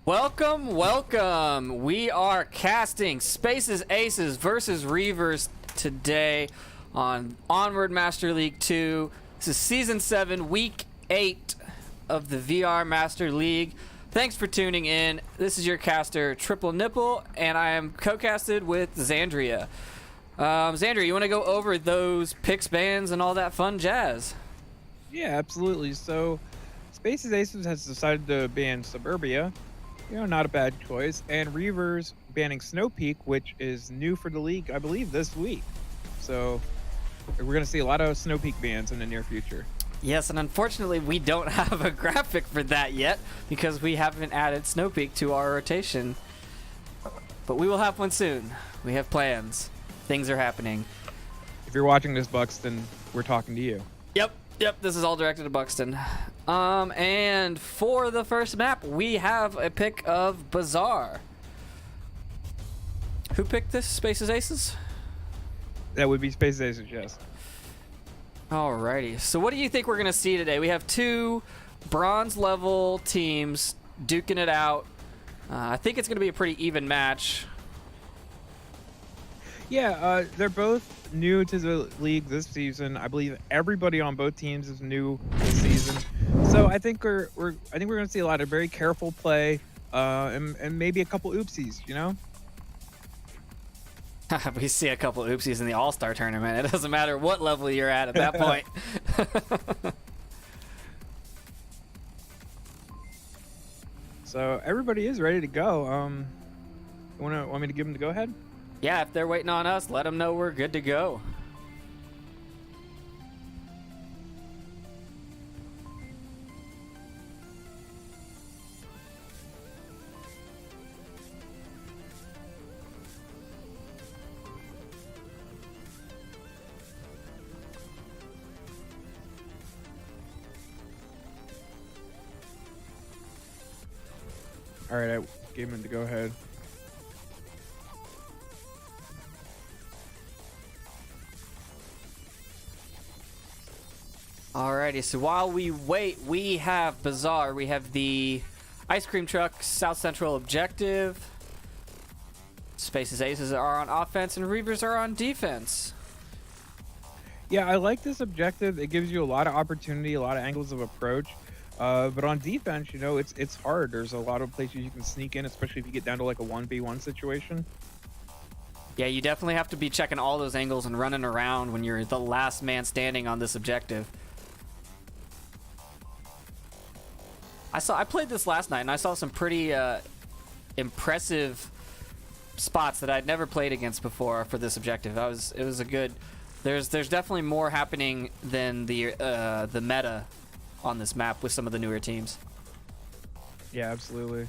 Welcome, welcome. We are casting Spaces Aces versus Reavers today on Onward Master League 2. This is Season 7, Week 8 of the VR Master League. Thanks for tuning in. This is your caster, Triple Nipple, and I am co-casted with Xandria. Xandria, you want to go over those picks, bans, and all that fun jazz? Yeah, absolutely. So, Spaces Aces has decided to ban Suburbia. Not a bad choice. And Reavers banning Snow Peak, which is new for the league, I believe, this week. So, we're going to see a lot of Snow Peak bans in the near future. Yes, and unfortunately, we don't have a graphic for that yet because we haven't added Snow Peak to our rotation. But we will have one soon. We have plans. Things are happening. If you're watching this, Buxton, we're talking to you. Yep, this is all directed to Buxton. And for the first map, we have a pick of Bazaar. Who picked this? Spaces Aces? That would be Spaces Aces, yes. Alrighty, so what do you think we're going to see today? We have two bronze level teams duking it out. I think it's going to be a pretty even match. Yeah, they're both new to the league this season. I believe everybody on both teams is new this season. So I think we're going to see a lot of very careful play, and maybe a couple oopsies, We see a couple oopsies in the All-Star tournament. It doesn't matter what level you're at that point. So everybody is ready to go. Want me to give them the go ahead? Yeah, if they're waiting on us, let them know we're good to go. All right, I gave him the go ahead. Alrighty, so while we wait, we have Bazaar. We have the Ice Cream Truck South Central objective. Spaces Aces are on offense and Reavers are on defense. Yeah, I like this objective. It gives you a lot of opportunity, a lot of angles of approach. But on defense, it's hard. There's a lot of places you can sneak in, especially if you get down to like a 1v1 situation. Yeah, you definitely have to be checking all those angles and running around when you're the last man standing on this objective. I played this last night and I saw some pretty impressive spots that I'd never played against before for this objective. It was a good. There's definitely more happening than the meta on this map with some of the newer teams. Yeah, absolutely.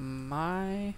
My...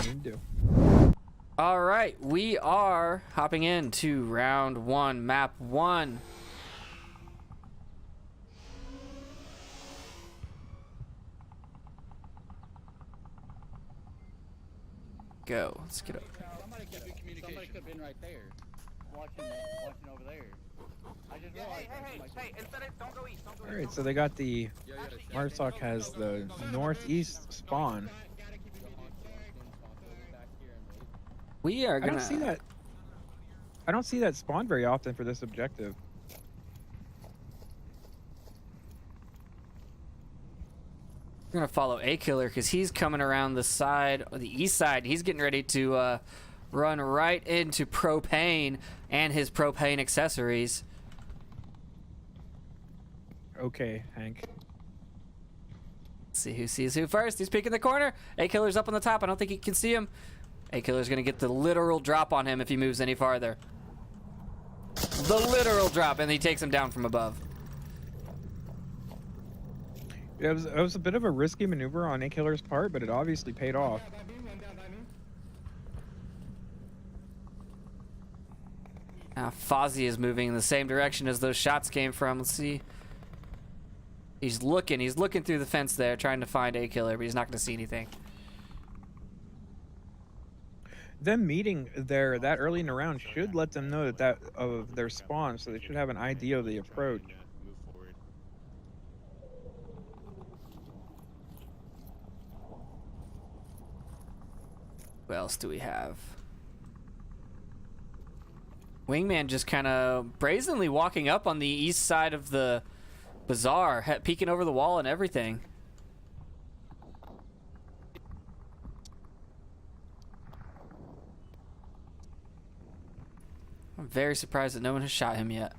need to do. All right, we are hopping into round 1, map 1. Go. Let's get up. Somebody could have been right there, watching over there. I just realized. Hey, instead of don't go east. Don't go east. All right, so they got the Marsoc has the northeast spawn. We are I gonna. don't see that spawn very often for this objective. We're gonna follow A Killer because he's coming around the side, or the east side. He's getting ready to run right into propane and his propane accessories. Okay, Hank. Let's see who sees who first. He's peeking the corner. A Killer's up on the top. I don't think he can see him. A Killer's gonna get the literal drop on him if he moves any farther. The literal drop, and he takes him down from above. Yeah, it was a bit of a risky maneuver on A Killer's part, but it obviously paid off. Now Fozzie is moving in the same direction as those shots came from. Let's see. He's looking through the fence there, trying to find A Killer, but he's not going to see anything. Them meeting there that early in the round should let them know that of their spawn, so they should have an idea of the approach. What else do we have? Wingman just kind of brazenly walking up on the east side of the bazaar, peeking over the wall and everything. I'm very surprised that no one has shot him yet.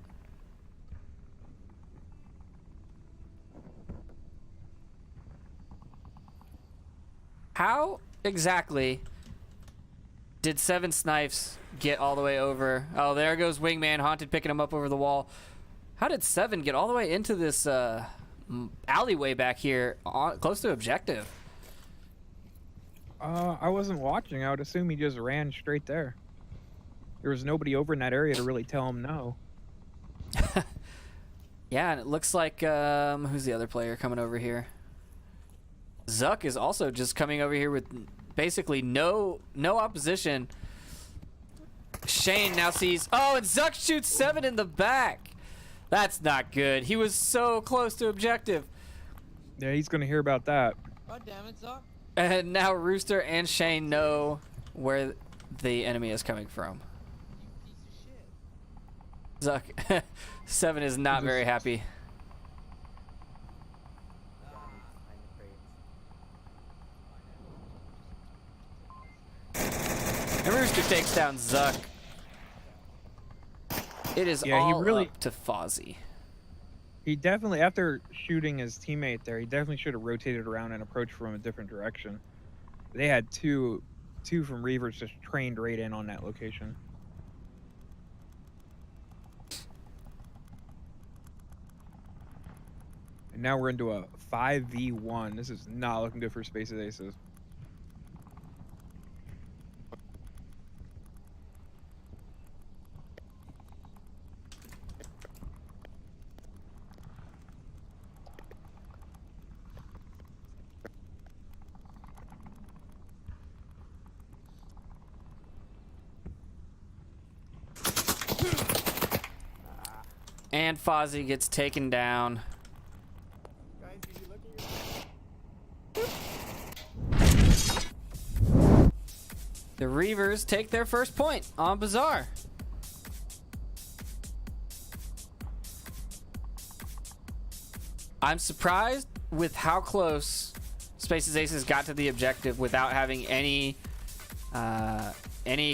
How exactly did Seven Snipes get all the way over? Oh, there goes Wingman, Haunted picking him up over the wall. How did Seven get all the way into this alleyway back here, close to objective? I wasn't watching. I would assume he just ran straight there. There was nobody over in that area to really tell him no. Yeah, and it looks like who's the other player coming over here? Zuck is also just coming over here with basically no opposition. Shane now sees, oh, and Zuck shoots Seven in the back. That's not good. He was so close to objective. Yeah, he's gonna hear about that. God damn it, Zuck. And now Rooster and Shane know where the enemy is coming from. Zuck, Seven is not very happy. And Rooster takes down Zuck. It is all up to Fozzie. He definitely, after shooting his teammate there, he definitely should have rotated around and approached from a different direction. They had two from Reavers just trained right in on that location. And now we're into a 5v1. This is not looking good for Spaces Aces. And Fozzie gets taken down. The Reavers take their first point on Bazaar. I'm surprised with how close Spaces Aces got to the objective without having any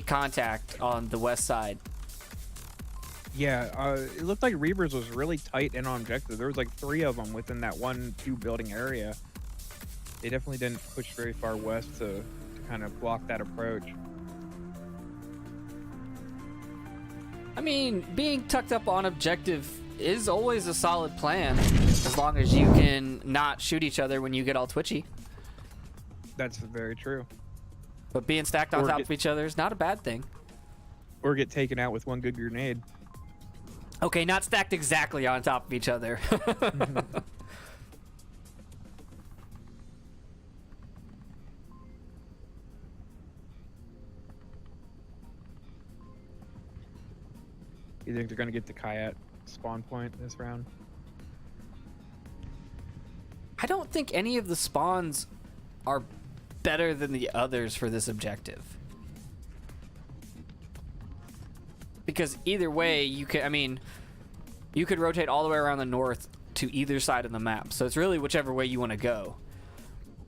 contact on the west side. Yeah, it looked like Reavers was really tight in on objective. There was like 3 of them within that 1-2 building area. They definitely didn't push very far west to kind of block that approach. I mean, being tucked up on objective is always a solid plan, as long as you can not shoot each other when you get all twitchy. That's very true. But being stacked on Or top get- of each other is not a bad thing. Or get taken out with one good grenade. Okay, not stacked exactly on top of each other. You think they're going to get the Kayat spawn point this round? I don't think any of the spawns are better than the others for this objective. Because either way, you could rotate all the way around the north to either side of the map. So it's really whichever way you want to go.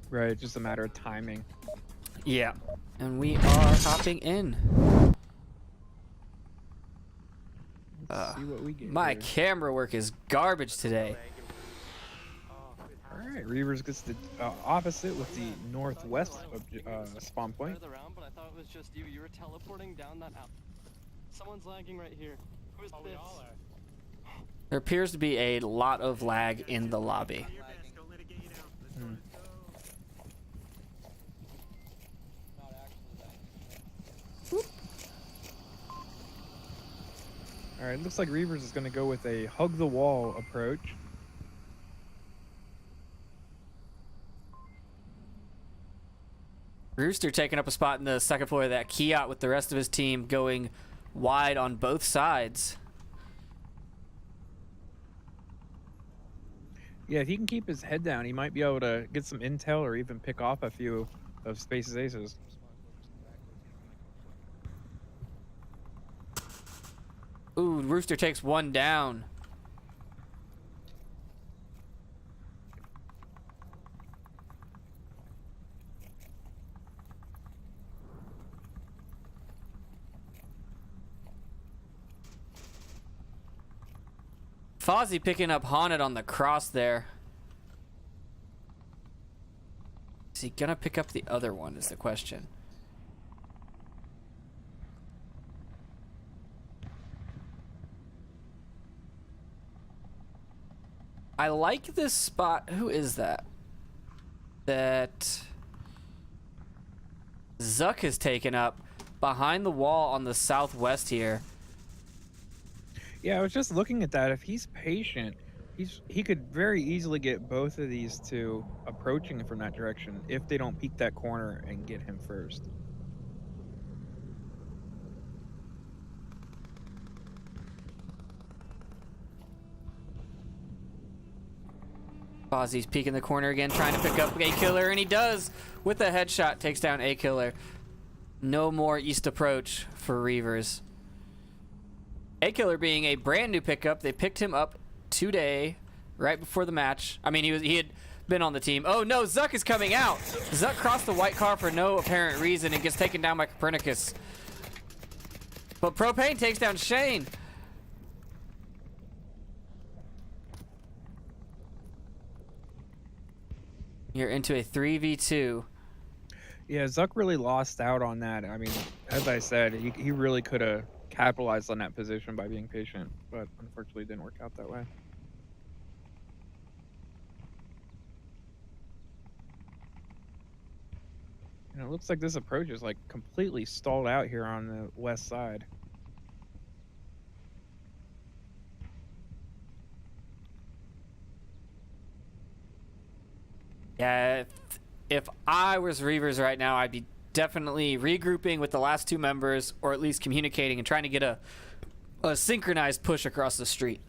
Right, just a matter of timing. Yeah. And we are hopping in. Let's see what we get My here. camera work is garbage today. Alright, Reavers gets the opposite with the northwest spawn point. But I thought it was just you. You were teleporting down that out. Someone's lagging right here. Who's this? There appears to be a lot of lag in the lobby. Alright, looks like Reavers is going to go with a hug the wall approach. Rooster taking up a spot in the second floor of that Kiat with the rest of his team going wide on both sides. Yeah, if he can keep his head down, he might be able to get some intel or even pick off a few of Space's aces. Ooh, Rooster takes one down. Fozzie picking up Haunted on the cross there. Is he gonna pick up the other one is the question. I like this spot. Who is that? That Zuck has taken up behind the wall on the southwest here. Yeah, I was just looking at that. If he's patient, he could very easily get both of these two approaching from that direction if they don't peek that corner and get him first. Fozzie's peeking the corner again, trying to pick up A Killer, and he does with a headshot. Takes down A Killer. No more east approach for Reavers. A Killer being a brand new pickup. They picked him up today, right before the match. I mean, he had been on the team. Oh no, Zuck is coming out. Zuck crossed the white car for no apparent reason and gets taken down by Copernicus. But Propane takes down Shane. You're into a 3v2. Yeah, Zuck really lost out on that. I mean, as I said, he really could have capitalized on that position by being patient, but unfortunately it didn't work out that way. And it looks like this approach is like completely stalled out here on the west side. Yeah, if I was Reavers right now, I'd be definitely regrouping with the last two members, or at least communicating and trying to get a synchronized push across the street.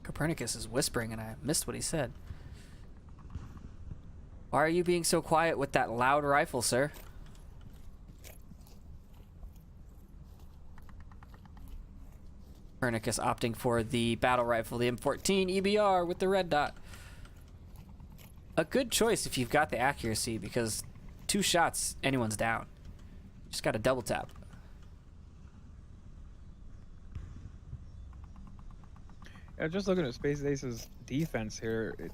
Copernicus is whispering, and I missed what he said. Why are you being so quiet with that loud rifle, sir? Copernicus opting for the battle rifle, the M14 EBR with the red dot. A good choice if you've got the accuracy, because 2 shots, anyone's down. Just got to double tap. Yeah, just looking at Space Ace's defense here, it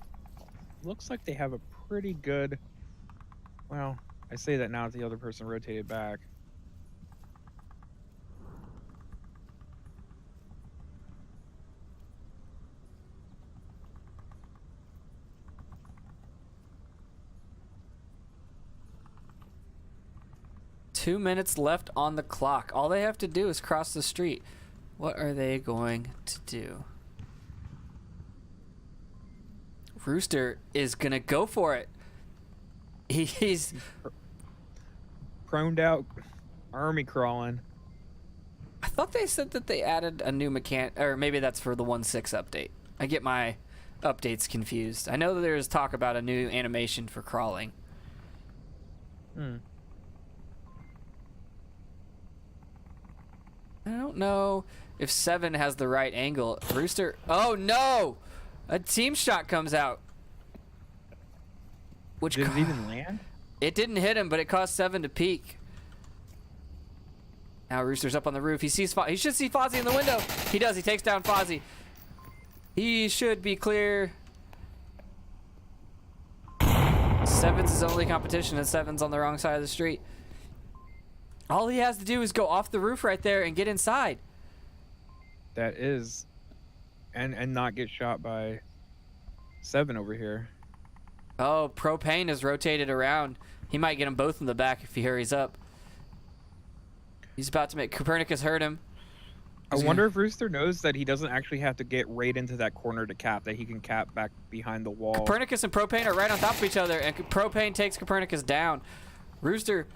looks like they have a pretty good. Well, I say that now that the other person rotated back. 2 minutes left on the clock. All they have to do is cross the street. What are they going to do? Rooster is gonna go for it. He's Proned out, army crawling. I thought they said that they added a new mechanic, or maybe that's for the 1.6 update. I get my updates confused. I know that there's talk about a new animation for crawling. Hmm. I don't know if 7 has the right angle. Rooster. Oh no! A team shot comes out. Which Did it even land? It didn't hit him, but it caused 7 to peek. Now Rooster's up on the roof. He sees he should see Fozzie in the window. He does. He takes down Fozzie. He should be clear. 7's his only competition, and 7's on the wrong side of the street. All he has to do is go off the roof right there and get inside. That is, and not get shot by 7 over here. Oh, Propane is rotated around. He might get them both in the back if he hurries up. He's about to make Copernicus hurt him. I wonder if Rooster knows that he doesn't actually have to get right into that corner to cap, that he can cap back behind the wall. Copernicus and Propane are right on top of each other, and Propane takes Copernicus down. Rooster,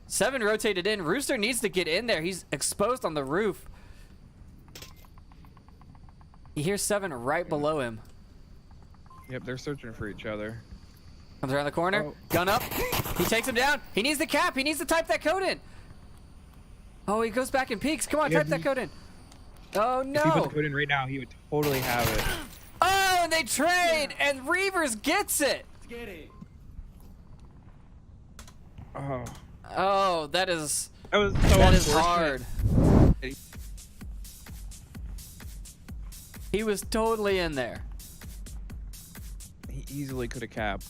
7 rotated in. Rooster needs to get in there. He's exposed on the roof. He hears 7 right below him. Yep, they're searching for each other. Comes around the corner. Oh. Gun up. He takes him down. He needs the cap. He needs to type that code in. Oh, he goes back and peeks. Come on, Yeah, type that code in. Oh, If he put no. the code in right now, he would totally have it. Oh, and they trade, and Reavers gets it. Let's get it. Oh, Oh, that is that is hard. He was totally in there. He easily could have capped.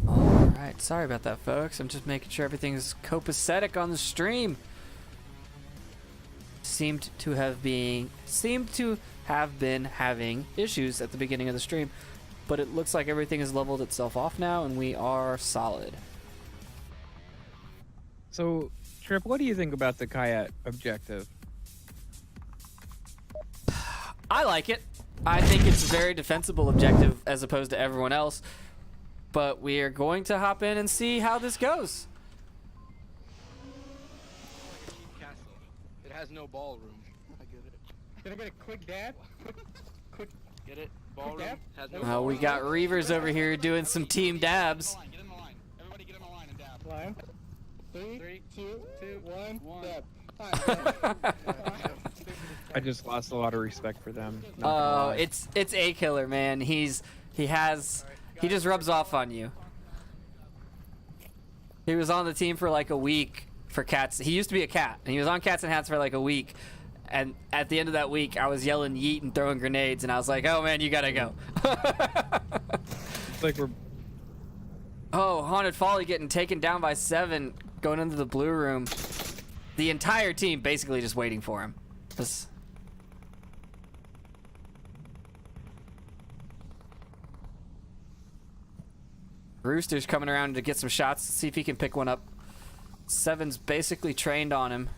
Alright, sorry about that, folks. I'm just making sure everything's copacetic on the stream. Seemed to have been having issues at the beginning of the stream, but it looks like everything has leveled itself off now, and we are solid. So, Trip, what do you think about the Kayat objective? I like it. I think it's a very defensible objective as opposed to everyone else, but we are going to hop in and see how this goes. Castle. It has no ballroom. I get it. Can I get a quick dab? Quick. Get it? Ballroom dab? has no We ballroom. got Reavers over here doing some team dabs. Get in the line. Everybody get in the line and dab. Line. 3, 2, 1, dab. I just lost a lot of respect for them. not gonna Oh, lie. it's A Killer, man. He just rubs off on you. He was on the team for like a week for Cats. He used to be a cat, and he was on Cats and Hats for like a week. And at the end of that week, I was yelling yeet and throwing grenades, and I was like, "Oh man, you gotta go." It's like we're Oh, Haunted Folly getting taken down by 7, going into the blue room. The entire team basically just waiting for him. This- Rooster's coming around to get some shots, see if he can pick one up. 7's basically trained on him.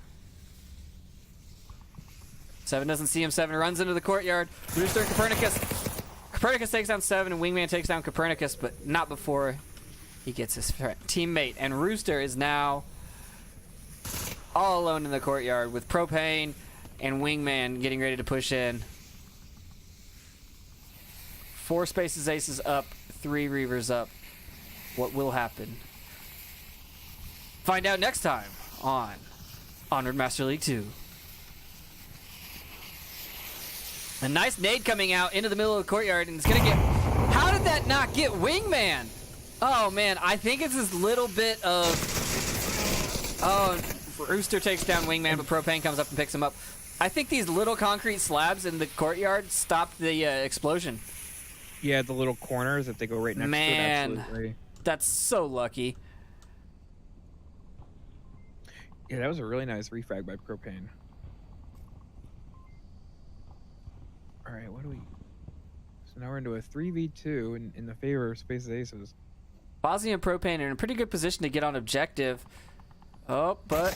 7 doesn't see him. 7 runs into the courtyard. Rooster and Copernicus. Copernicus takes down 7, and Wingman takes down Copernicus, but not before he gets his teammate. And Rooster is now all alone in the courtyard with Propane and Wingman getting ready to push in. 4 Spaces Aces up, 3 Reavers up. What will happen? Find out next time on Onward Master League 2. A nice nade coming out into the middle of the courtyard, and it's gonna get... How did that not get Wingman? Oh man, I think it's this little bit of... Oh, Rooster takes down Wingman, but Propane comes up and picks him up. I think these little concrete slabs in the courtyard stopped the explosion. Yeah, the little corners if they go right next to it. Absolutely. That's so lucky. Yeah, that was a really nice refrag by Propane. All right, what do we... So now we're into a 3v2 in the favor of Spaces Aces. Fozzie and Propane are in a pretty good position to get on objective. Oh, but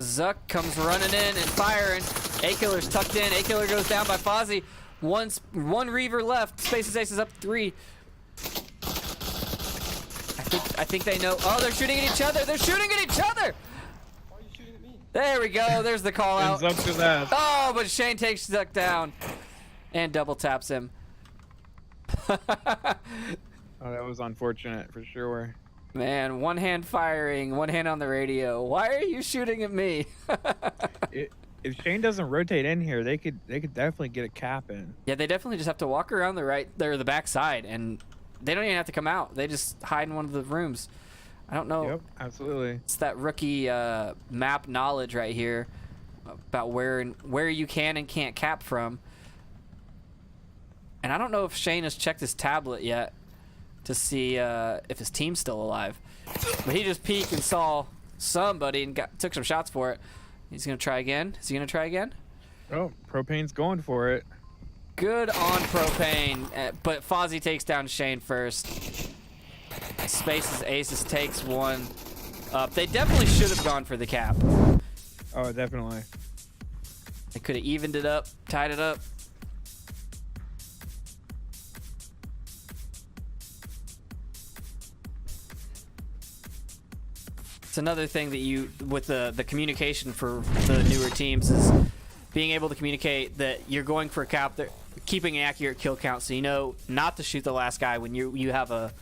Zuck comes running in and firing. A-Killer's tucked in. A-Killer goes down by Fozzie. One Reaver left. Spaces Aces up 3. I think they know. Oh, they're shooting at each other. They're shooting at each other. Why are you shooting at me? There we go. There's the call out. And Zuck's that. Oh, but Shane takes Zuck down and double taps him. Oh, that was unfortunate for sure. Man, one hand firing, one hand on the radio. Why are you shooting at me? If Shane doesn't rotate in here, they could definitely get a cap in. Yeah, they definitely just have to walk around the back side, and they don't even have to come out. They just hide in one of the rooms. I don't know. Yep, absolutely. It's that rookie map knowledge right here about where you can and can't cap from. And I don't know if Shane has checked his tablet yet to see if his team's still alive. But he just peeked and saw somebody and took some shots for it. He's going to try again. Is he going to try again? Oh, Propane's going for it. Good on Propane, but Fozzie takes down Shane first. Spaces Aces takes one up. They definitely should have gone for the cap. Oh, definitely. They could have evened it up, tied it up. It's another thing that you, with the communication for the newer teams, is being able to communicate that you're going for a cap, keeping an accurate kill count, so you know not to shoot the last guy when you have a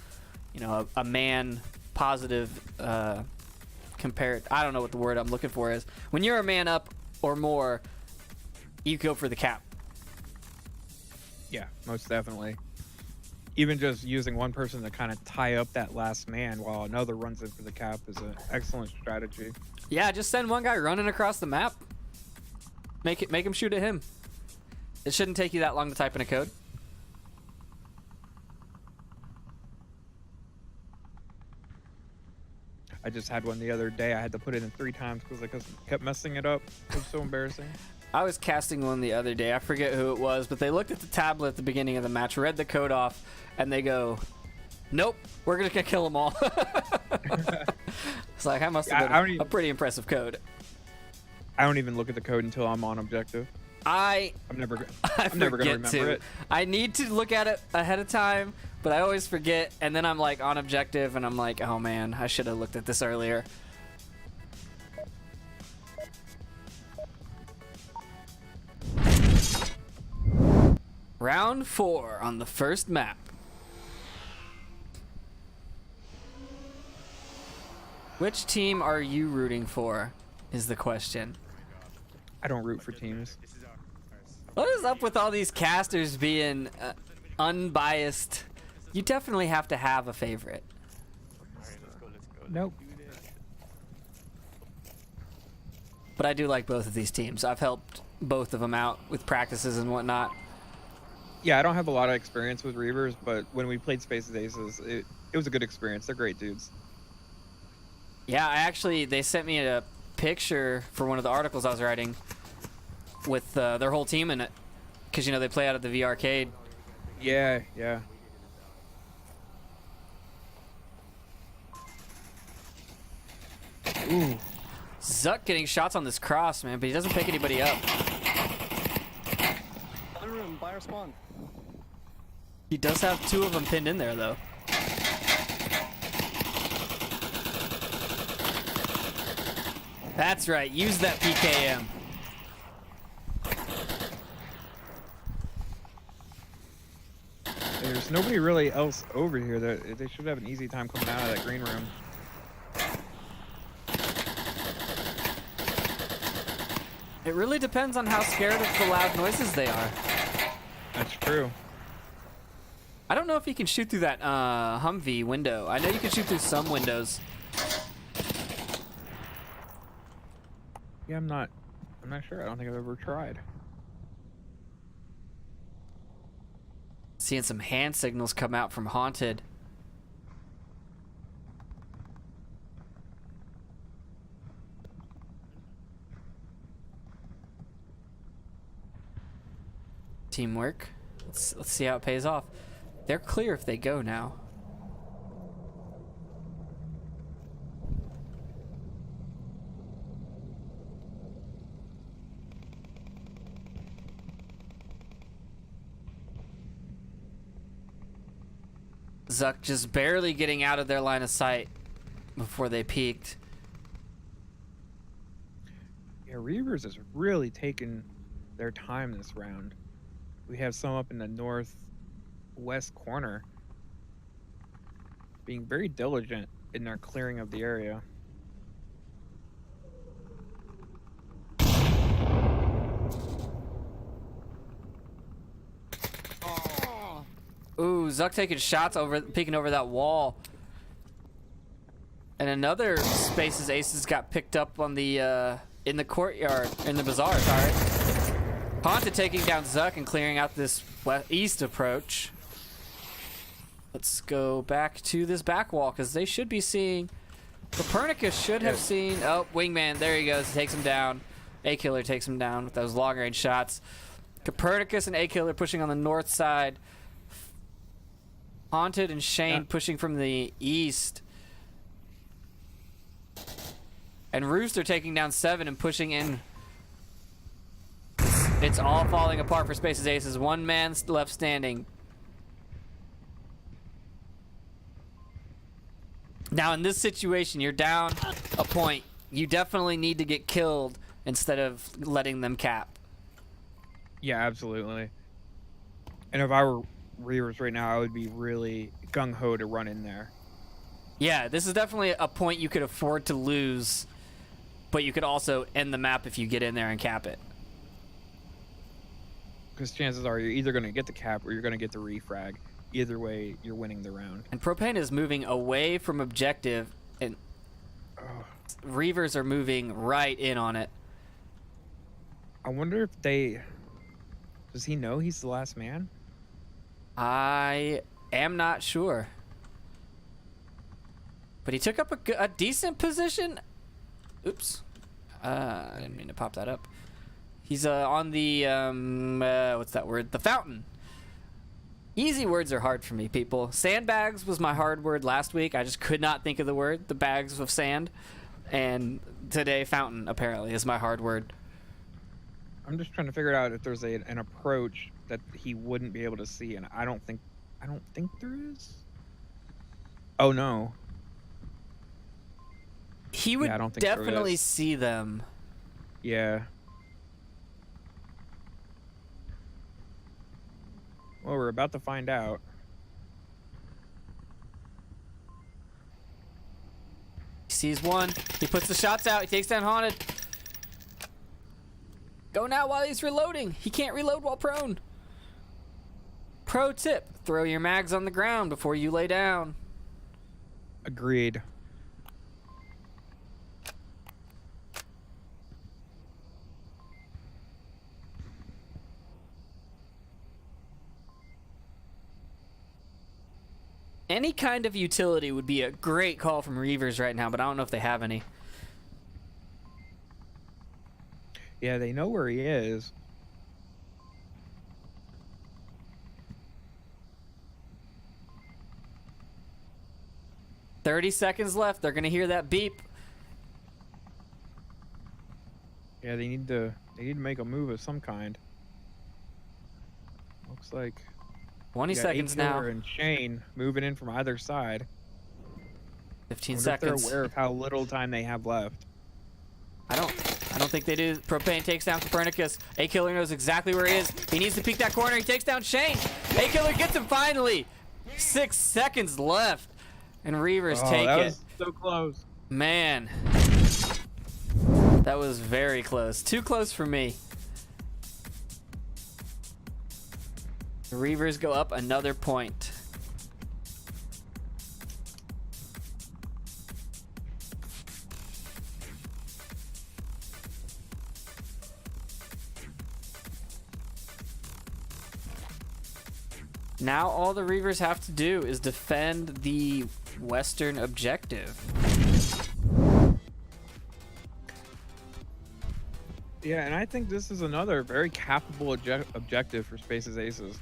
man positive compared. I don't know what the word I'm looking for is. When you're a man up or more, you go for the cap. Yeah, most definitely. Even just using one person to kind of tie up that last man while another runs in for the cap is an excellent strategy. Yeah, just send one guy running across the map. Make him shoot at him. It shouldn't take you that long to type in a code. I just had one the other day. I had to put it in 3 times because I kept messing it up. It was so embarrassing. I was casting one the other day. I forget who it was, but they looked at the tablet at the beginning of the match, read the code off, and they go, "Nope, we're gonna kill them all." It's like, I must have been a pretty impressive code. I don't even look at the code until I'm on objective. I'm never gonna remember it. I need to look at it ahead of time, but I always forget, and then I'm like on objective, and I'm like, oh man, I should have looked at this earlier. Round 4 on the first map. Which team are you rooting for, is the question. I don't root for teams. What is up with all these casters being unbiased? You definitely have to have a favorite. Nope. But I do like both of these teams. I've helped both of them out with practices and whatnot. Yeah, I don't have a lot of experience with Reavers, but when we played Spaces Aces, it was a good experience. They're great dudes. Yeah, they sent me a picture for one of the articles I was writing with their whole team in it, because they play out at the VR arcade. Yeah, yeah. Ooh. Zuck getting shots on this cross, man, but he doesn't pick anybody up. Other room, by our spawn. He does have 2 of them pinned in there, though. That's right. Use that PKM. There's nobody really else over here. That they should have an easy time coming out of that green room. It really depends on how scared of the loud noises they are. That's true. I don't know if you can shoot through that Humvee window. I know you can shoot through some windows. Yeah, I'm not sure. I don't think I've ever tried. Seeing some hand signals come out from Haunted. Teamwork. Let's see how it pays off. They're clear if they go now. Zuck just barely getting out of their line of sight before they peeked. Yeah, Reavers is really taking their time this round. We have some up in the northwest corner being very diligent in their clearing of the area. Ooh, Zuck taking shots over, peeking over that wall. And another Spaces Aces got picked up on the, in the courtyard, in the bazaar, sorry. Haunted taking down Zuck and clearing out this east approach. Let's go back to this back wall, because they should be seeing... Copernicus should have seen... Oh, Wingman, there he goes, takes him down. A-Killer takes him down with those long-range shots. Copernicus and A-Killer pushing on the north side. Haunted and Shane pushing from the east. And Rooster taking down 7 and pushing in. It's all falling apart for Spaces Aces. One man left standing. Now in this situation, you're down a point. You definitely need to get killed instead of letting them cap. Yeah, absolutely. And if I were Reavers right now, I would be really gung-ho to run in there. Yeah, this is definitely a point you could afford to lose, but you could also end the map if you get in there and cap it. Because chances are you're either going to get the cap or you're going to get the refrag. Either way, you're winning the round. And Propane is moving away from objective, and Reavers are moving right in on it. I wonder if they... Does he know he's the last man? I am not sure. But he took up a decent position. Oops. I didn't mean to pop that up. He's on the, what's that word? The fountain. Easy words are hard for me, people. Sandbags was my hard word last week. I just could not think of the word. The bags of sand. And today, fountain, apparently, is my hard word. I'm just trying to figure out if there's an approach that he wouldn't be able to see, and I don't think there is. Oh no. He would I don't think definitely see them. Yeah. Well, we're about to find out. He sees one. He puts the shots out. He takes down Haunted. Go now while he's reloading. He can't reload while prone. Pro tip, throw your mags on the ground before you lay down. Agreed. Any kind of utility would be a great call from Reavers right now, but I don't know if they have any. Yeah, they know where he is. "30 seconds left. They're gonna hear that beep. Yeah, they need to make a move of some kind. Looks like 20 seconds now. And Shane moving in from either side. 15 If seconds. they're aware of how little time they have left. I don't think they do. Propane takes down Copernicus. A-Killer knows exactly where he is. He needs to peek that corner. He takes down Shane. A-Killer gets him finally. 6 seconds left, and Reavers Oh, take that it. was so close. Man, that was very close. Too close for me. The Reavers go up another point. Now all the Reavers have to do is defend the western objective. Yeah, and I think this is another very capable objective for Space's Aces.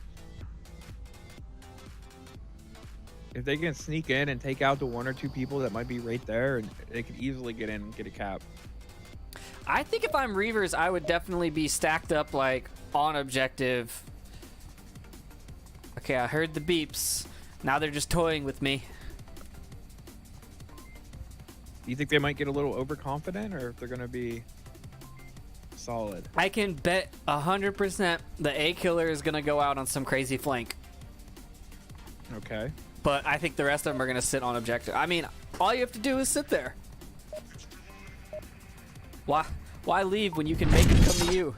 If they can sneak in and take out the 1 or 2 people that might be right there, and they could easily get in and get a cap. I think if I'm Reavers, I would definitely be stacked up like on objective. Okay, I heard the beeps. Now they're just toying with me. Do you think they might get a little overconfident, or if they're going to be solid? I can bet 100% the A killer is gonna go out on some crazy flank. Okay. But I think the rest of them are gonna sit on objective. I mean, all you have to do is sit there. Why leave when you can make them come to you?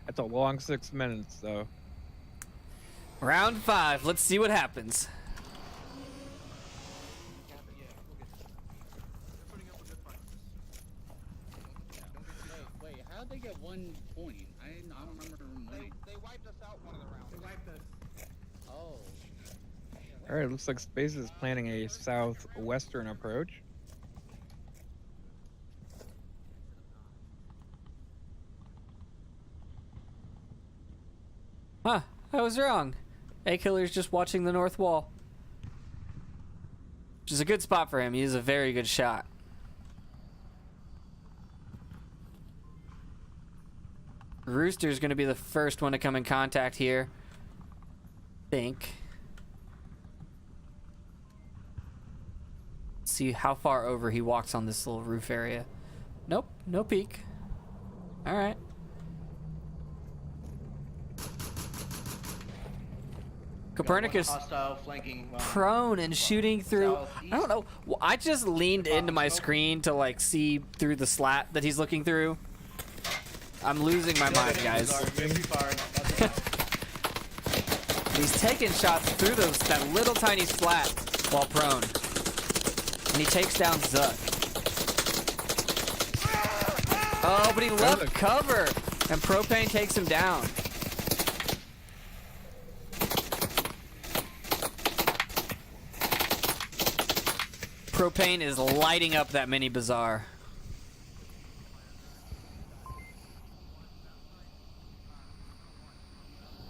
That's a long 6 minutes, though. Round 5. Let's see what happens. Wait, how'd they get 1 point? I don't remember them winning. They wiped us out one of the rounds. They wiped us. Oh. All right, looks like Space is planning a southwestern approach. Huh, I was wrong. A killer's just watching the north wall. Which is a good spot for him. He is a very good shot. Rooster's going to be the first one to come in contact here. Think. See how far over he walks on this little roof area. Nope, no peek. All right. Copernicus Hostile flanking. prone and shooting through. southeast. I don't know. Well, I just leaned into my screen to like see through the slat that he's looking through. I'm losing my mind, guys. He's taking shots through that little tiny slat while prone, and he takes down Zuck. Oh, but he left cover, and Propane takes him down. Propane is lighting up that mini bazaar.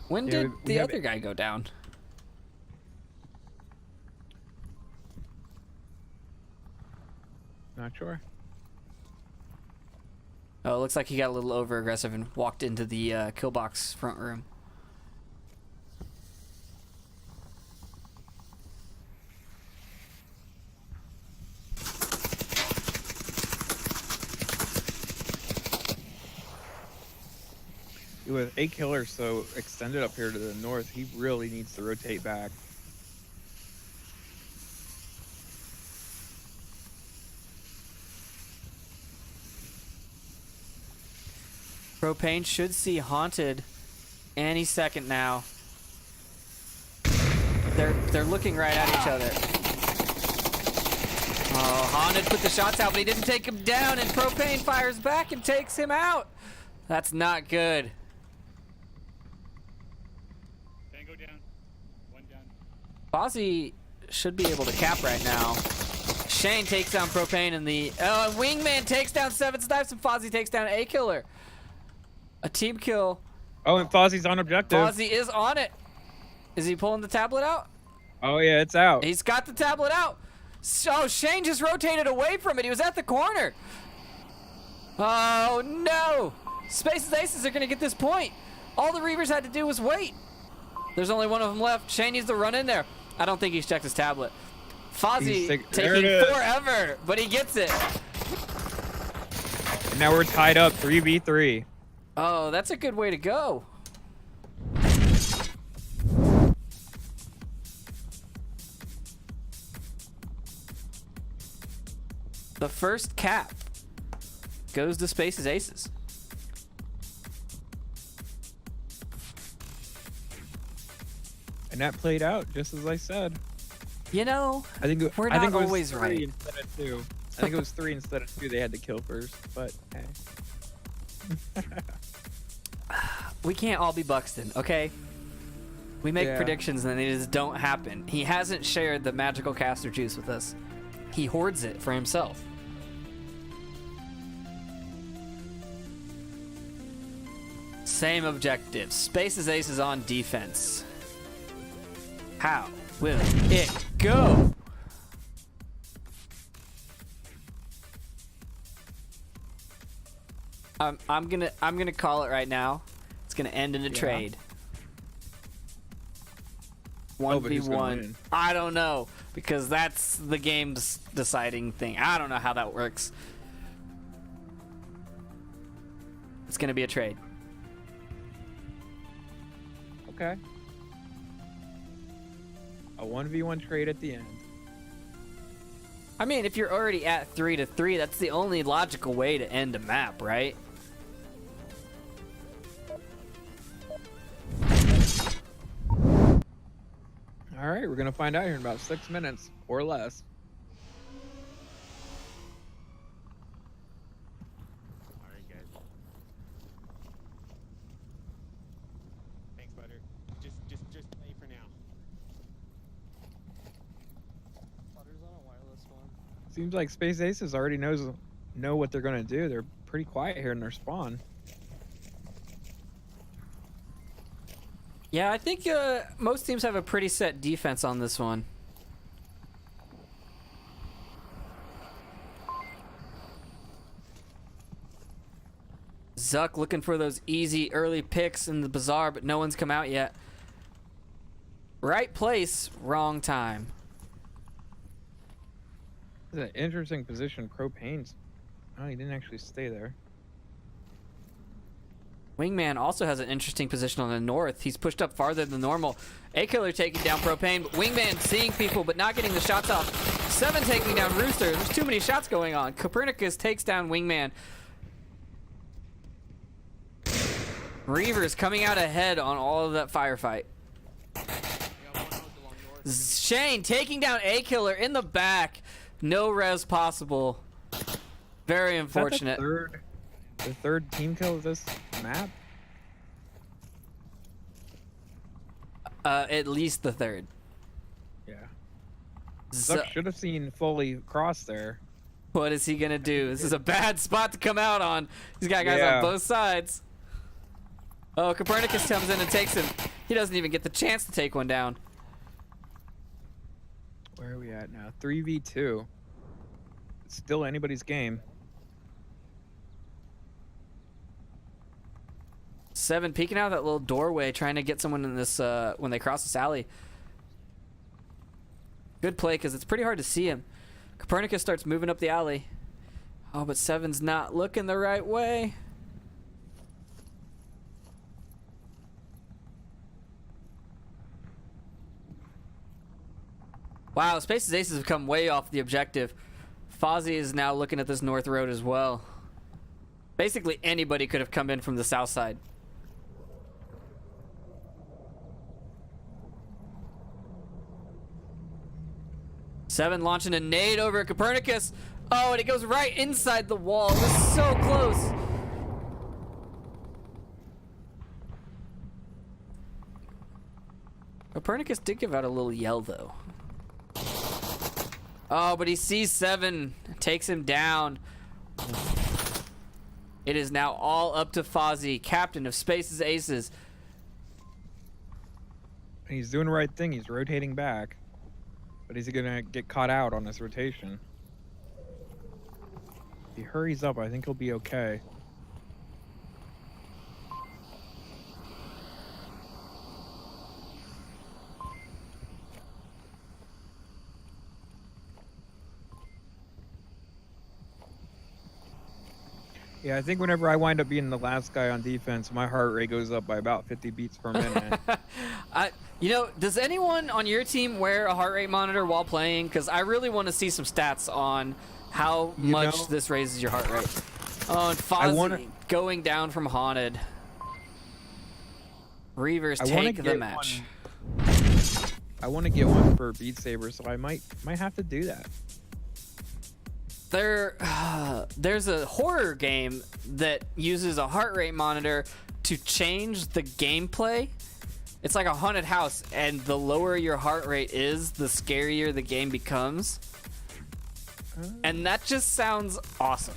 When did the other guy go down? Not sure. Oh, it looks like he got a little over aggressive and walked into the kill box front room. With A killer so extended up here to the north, he really needs to rotate back. Propane should see Haunted any second now. They're looking right at each other. Oh, Haunted put the shots out, but he didn't take him down, and Propane fires back and takes him out. That's not good. Tango down. 1 down. Fozzie should be able to cap right now. Shane takes down Propane, and the Wingman takes down 7 Snipes, and Fozzie takes down A killer. A team kill. Oh, and Fozzie's on objective. Fozzie is on it. Is he pulling the tablet out? Oh yeah, it's out. He's got the tablet out. So Shane just rotated away from it. He was at the corner. Oh no! Space's Aces are gonna get this point. All the Reavers had to do was wait. There's only one of them left. Shane needs to run in there. I don't think he's checked his tablet. Fozzie taking forever, but he gets it. And now we're tied up 3v3. Oh, that's a good way to go. The first cap goes to Spaces Aces. And that played out just as I said. You know, I think we're I not think it was always 3 right. instead of 2. I think it was 3 instead of 2 they had to kill first, but hey. We can't all be Buxton, okay? We make Yeah. predictions and they just don't happen. He hasn't shared the magical caster juice with us. He hoards it for himself. Same objective. Spaces Aces on defense. How will it go? I'm gonna call it right now. It's gonna end in a trade. Oh, but who's gonna 1v1. win? I don't know, because that's the game's deciding thing. I don't know how that works. It's gonna be a trade. Okay. A 1v1 trade at the end. I mean, if you're already at 3-3, that's the only logical way to end a map, right? All right, we're gonna find out here in about 6 minutes or less. All right, guys. Thanks, Butter. Just play for now. Butter's on a wireless one. Seems like Space Aces already know what they're gonna do. They're pretty quiet here in their spawn. Yeah, I think most teams have a pretty set defense on this one. Zuck looking for those easy early picks in the bazaar, but no one's come out yet. Right place, wrong time. This is an interesting position. Propane's. Oh, he didn't actually stay there. Wingman also has an interesting position on the north. He's pushed up farther than normal. A-Killer taking down Propane, but Wingman seeing people but not getting the shots off. 7 taking down Rooster. There's too many shots going on. Copernicus takes down Wingman. Reavers coming out ahead on all of that firefight. Shane taking down A-Killer in the back. No res possible. Very unfortunate. Is that the third team kill of this map? At least the third. Yeah. So, Zuck should have seen Foley cross there. what is he gonna do? This is a bad spot to come out on. He's got guys Yeah. on both sides. Oh, Copernicus comes in and takes him. He doesn't even get the chance to take one down. Where are we at now? 3v2. It's still anybody's game. 7 peeking out of that little doorway, trying to get someone in this when they cross this alley. Good play, because it's pretty hard to see him. Copernicus starts moving up the alley. Oh, but 7's not looking the right way. Wow, Space's Aces have come way off the objective. Fozzie is now looking at this north road as well. Basically, anybody could have come in from the south side. Seven launching a nade over at Copernicus. Oh, and it goes right inside the wall. This is so close. Copernicus did give out a little yell, though. Oh, but he sees 7, takes him down. It is now all up to Fozzie, captain of Space's Aces. He's doing the right thing. He's rotating back. But is he gonna get caught out on this rotation? If he hurries up, I think he'll be okay. Yeah, I think whenever I wind up being the last guy on defense, my heart rate goes up by about 50 beats per minute. You know, does anyone on your team wear a heart rate monitor while playing? Because I really want to see some stats on how You much know- this raises your heart rate. Oh, and I Fozzie wanna- going down from Haunted. Reavers take the match. I want to get one for Beat Saber, so I might have to do that. There's a horror game that uses a heart rate monitor to change the gameplay. It's like a haunted house, and the lower your heart rate is, the scarier the game becomes. And that just sounds awesome.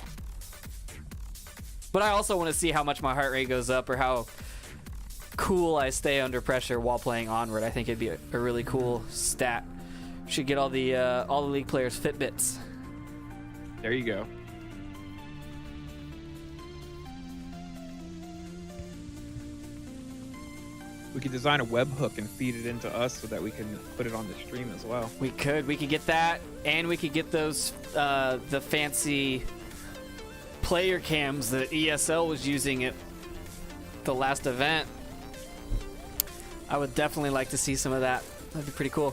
But I also want to see how much my heart rate goes up, or how cool I stay under pressure while playing Onward. I think it'd be a really cool stat. Should get all the League players Fitbits. There you go. We could design a webhook and feed it into us so that we can put it on the stream as well. We could get that, and we could get those the fancy player cams that ESL was using at the last event. I would definitely like to see some of that. That'd be pretty cool.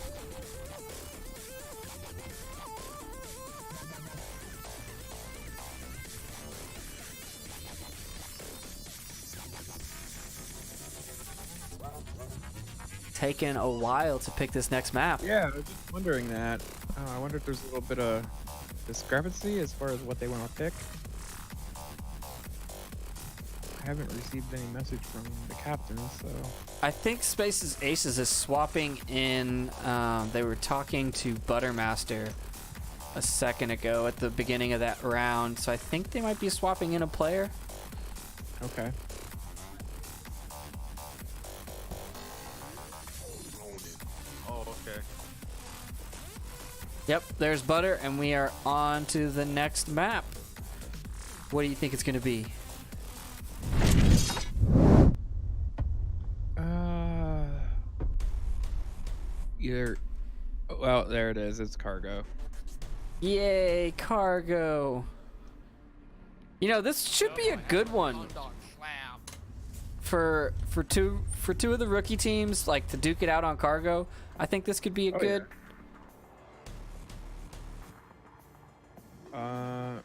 Taken a while to pick this next map. Yeah, I was just wondering that. I wonder if there's a little bit of discrepancy as far as what they want to pick. I haven't received any message from the captain, so... I think Space's Aces is swapping in. They were talking to Buttermaster a second ago at the beginning of that round, so I think they might be swapping in a player. Okay. Oh, okay. Yep, there's Butter, and we are on to the next map. What do you think it's going to be? Either... Well, there it is. It's cargo. Yay, Cargo. You know, this should be a good one for two of the rookie teams, like to duke it out on Cargo. I think this could be a good... Well...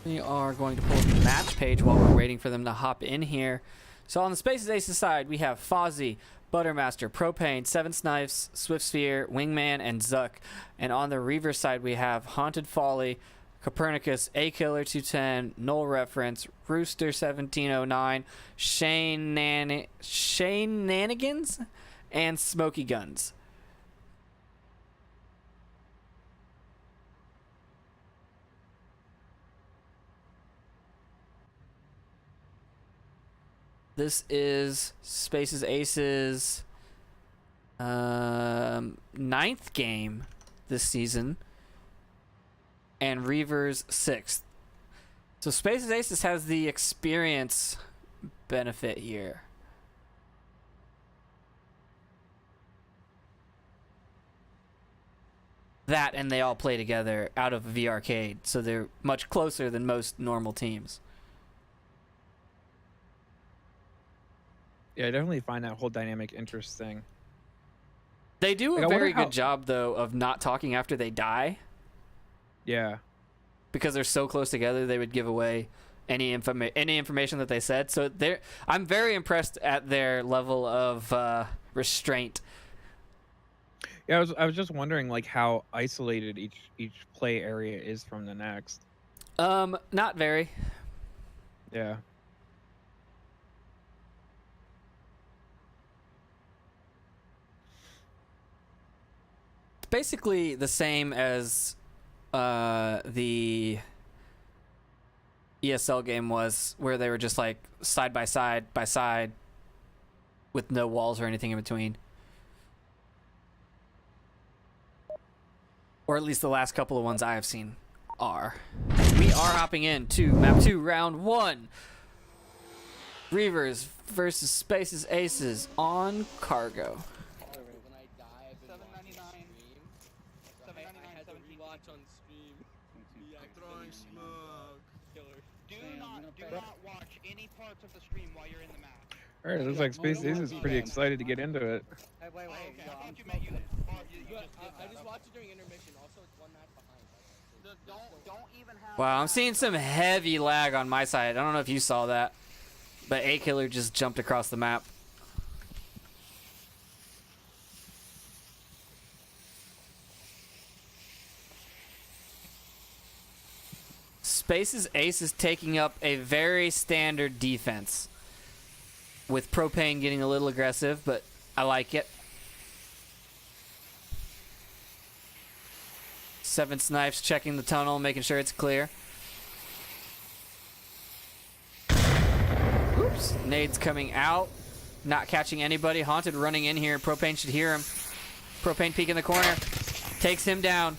We are going to pull up the match page while we're waiting for them to hop in here. So on the Spaces Aces side, we have Fozzie, Buttermaster, Propane, Seven Snipes, Swift Sphere, Wingman, and Zuck. And on the Reavers side, we have Haunted Folly, Copernicus, A Killer 210, Null Reference, Rooster 1709, Shenanigans, and Smoky Guns. This is Spaces Aces' 9th game this season, and Reavers' 6th. So Spaces Aces has the experience benefit here. That, and they all play together out of V Arcade, so they're much closer than most normal teams. Yeah, I definitely find that whole dynamic interesting. They do Like, a I wonder very how- good job, though, of not talking after they die. Yeah. Because they're so close together, they would give away any information that they said. So I'm very impressed at their level of restraint. Yeah, I was just wondering like how isolated each play area is from the next. Not very. Yeah. It's basically the same as the ESL game was, where they were just like side by side with no walls or anything in between. Or at least the last couple of ones I have seen are. We are hopping in to map 2, round 1. Reavers versus Spaces Aces on Cargo. When I die, I've been watching a stream, Do not watch any parts of the stream while you're in the match. All right, it looks like Space Ace is pretty excited to get into it. Hey, wait, Oh, wait. okay, Yo, I I'm thought you meant you. smoking. I just watched it during intermission. Also, it's one match behind. Don't even have. Wow, I'm seeing some heavy lag on my side. I don't know if you saw that, but A Killer just jumped across the map. Space's Ace is taking up a very standard defense, with Propane getting a little aggressive, but I like it. 7 Snipes checking the tunnel, making sure it's clear. Oops, nades coming out, not catching anybody. Haunted running in here. Propane should hear him. Propane peek in the corner, takes him down.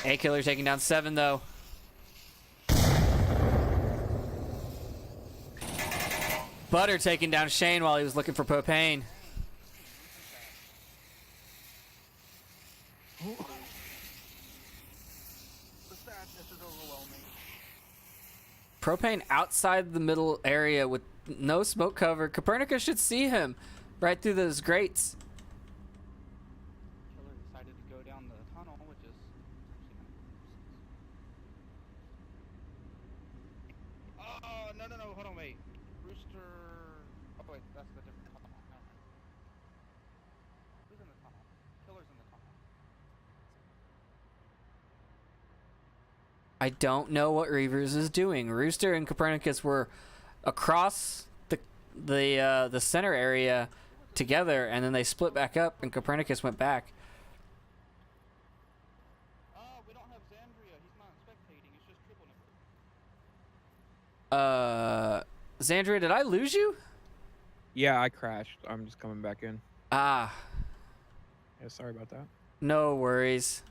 A Killer taking down 7 though. Butter taking down Shane while he was looking for Propane. The sadness is overwhelming. Propane outside the middle area with no smoke cover. Copernicus should see him right through those grates. Killer decided to go down the tunnel, which is actually kind of. No, hold on, wait. Rooster. Oh wait, that's the different tunnel. Never mind. Who's in the tunnel? Killer's in the tunnel. I don't know what Reavers is doing. Rooster and Copernicus were across the center area together, and then they split back up, and Copernicus went back. We don't have Xandria. He's not spectating. It's just triple nickel. Xandria, did I lose you? Yeah, I crashed. I'm just coming back in. Ah, Yeah, sorry about that. no worries.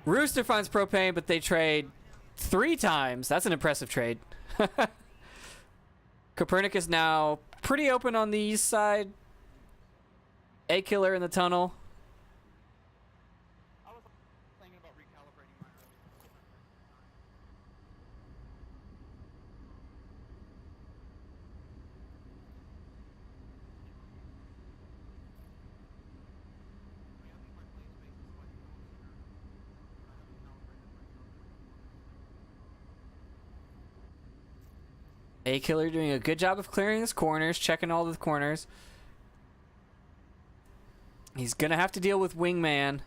Rooster finds Propane, but they trade 3 times. That's an impressive trade. Copernicus now pretty open on the east side. A Killer in the tunnel. I was thinking about recalibrating my road. A Killer doing a good job of clearing his corners, checking all the corners. He's gonna have to deal with Wingman.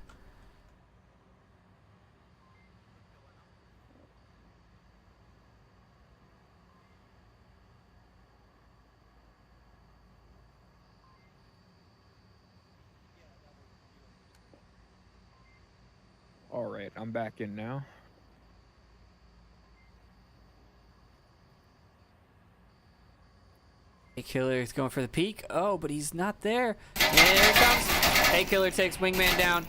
All right, I'm back in now. A Killer is going for the peak. Oh, but he's not there. And here it comes. A Killer takes Wingman down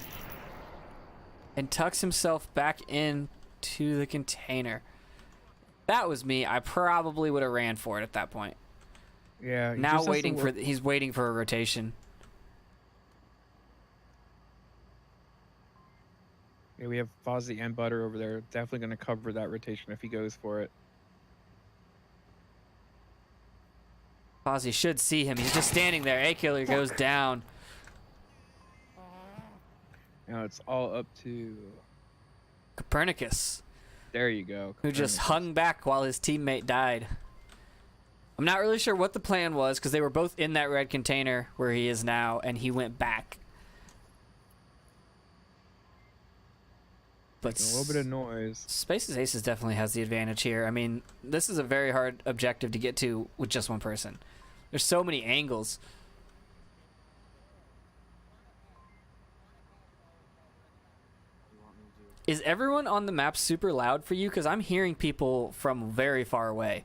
and tucks himself back into the container. That was me. I probably would have ran for it at that point. Yeah. he Now just has to waiting for work- he's waiting for a rotation. Yeah, we have Fozzie and Butter over there. Definitely going to cover that rotation if he goes for it. Fozzie should see him. He's just standing there. A Killer goes down. Now it's all up to. Copernicus, There you go. who just Copernicus. hung back while his teammate died. I'm not really sure what the plan was because they were both in that red container where he is now, and he went back. But Making a little bit of noise. Space's Aces definitely has the advantage here. I mean, this is a very hard objective to get to with just one person. There's so many angles. Is everyone on the map super loud for you? Because I'm hearing people from very far away.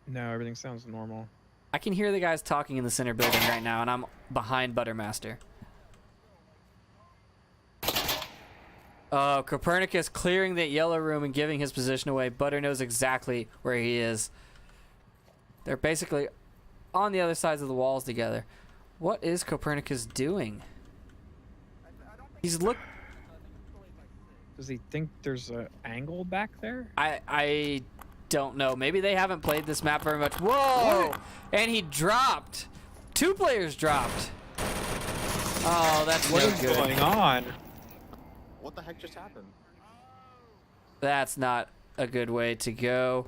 No, everything sounds normal. I can hear the guys talking in the center building right now, and I'm behind Buttermaster. Oh, Copernicus clearing that yellow room and giving his position away. Butter knows exactly where he is. They're basically on the other sides of the walls together. What is Copernicus doing? He's Does he think there's an angle back there? I don't know. Maybe they haven't played this map very much. Whoa! What? And he dropped. 2 players dropped. Oh, that's What no is good. going on? What the heck just happened? That's not a good way to go.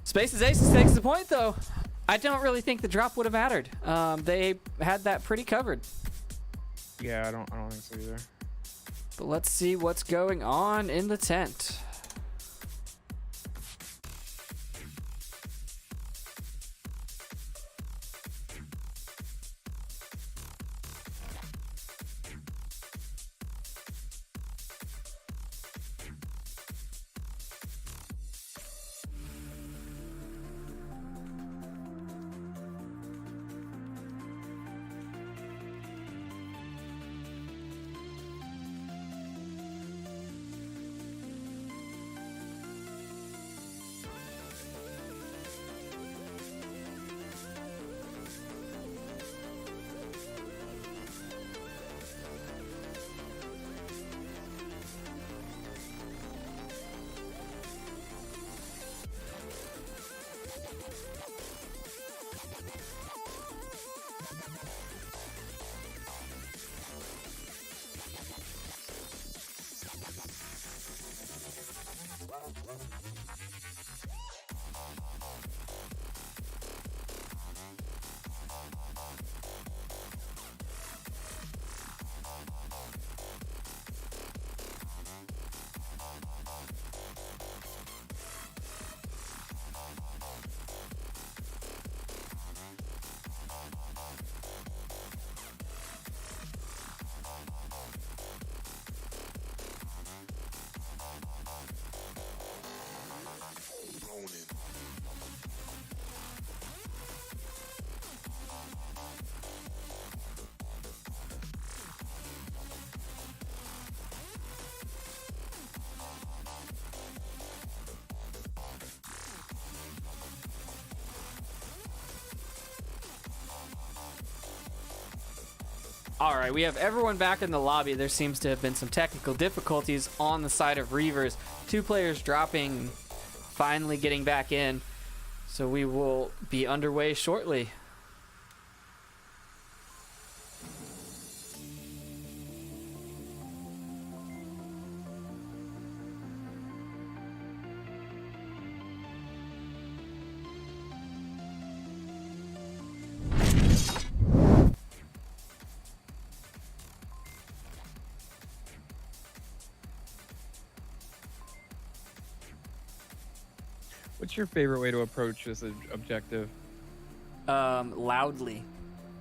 Spaces Aces takes the point, though. I don't really think the drop would have mattered. They had that pretty covered. Yeah, I don't think so either. But let's see what's going on in the tent. All right, we have everyone back in the lobby. There seems to have been some technical difficulties on the side of Reavers. 2 players dropping, finally getting back in. So we will be underway shortly. What's your favorite way to approach this objective? Loudly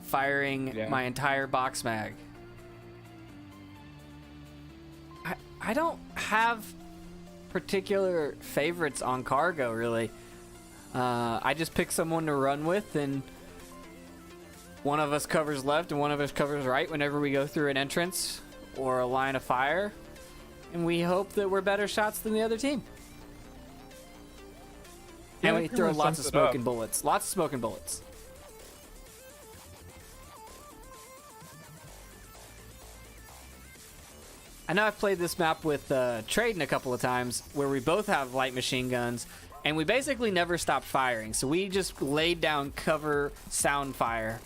firing Yeah. my entire box mag. I don't have particular favorites on cargo, really. I just pick someone to run with, and one of us covers left and one of us covers right whenever we go through an entrance or a line of fire, and we hope that we're better shots than the other team. Yeah, And that we pretty throw much lots of sums it up. smoking bullets. Lots of smoking bullets. I know I've played this map with Traden a couple of times where we both have light machine guns, and we basically never stopped firing. So we just laid down cover sound fire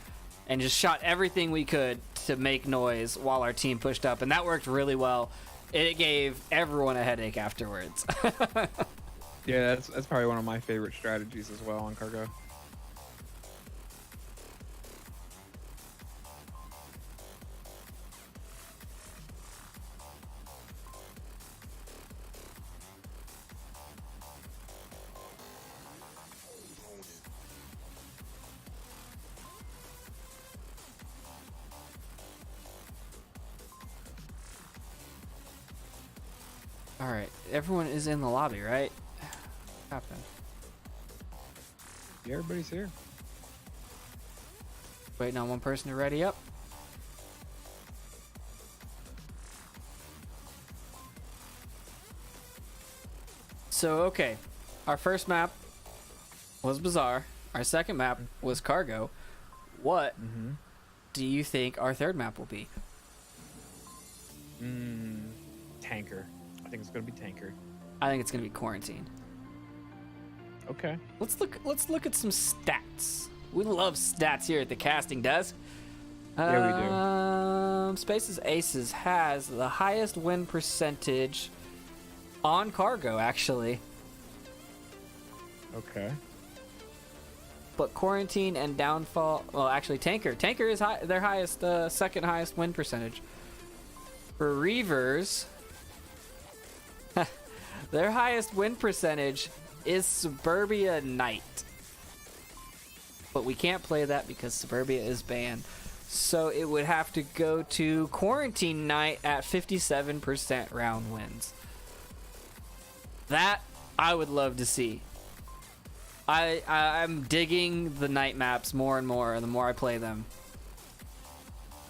and just shot everything we could to make noise while our team pushed up, and that worked really well. It gave everyone a headache afterwards. Yeah, that's probably one of my favorite strategies as well on cargo. All right, everyone is in the lobby, right? Happened. Yeah, everybody's here. Waiting on one person to ready up. So, okay. Our first map was Bazaar. Our second map was Cargo. What do you think our third map will be? Tanker. I think it's gonna be Tanker. I think it's gonna be Quarantine. Okay. Let's look at some stats. We love stats here at the casting desk. Yeah, we do. Spaces Aces has the highest win percentage on cargo, actually. Okay. But Quarantine and Downfall, well, actually Tanker is their highest, second highest win percentage. For Reavers, their highest win percentage is Suburbia Night. But we can't play that because Suburbia is banned. So it would have to go to Quarantine Night at 57% round wins. That I would love to see. I'm digging the night maps more and more the more I play them.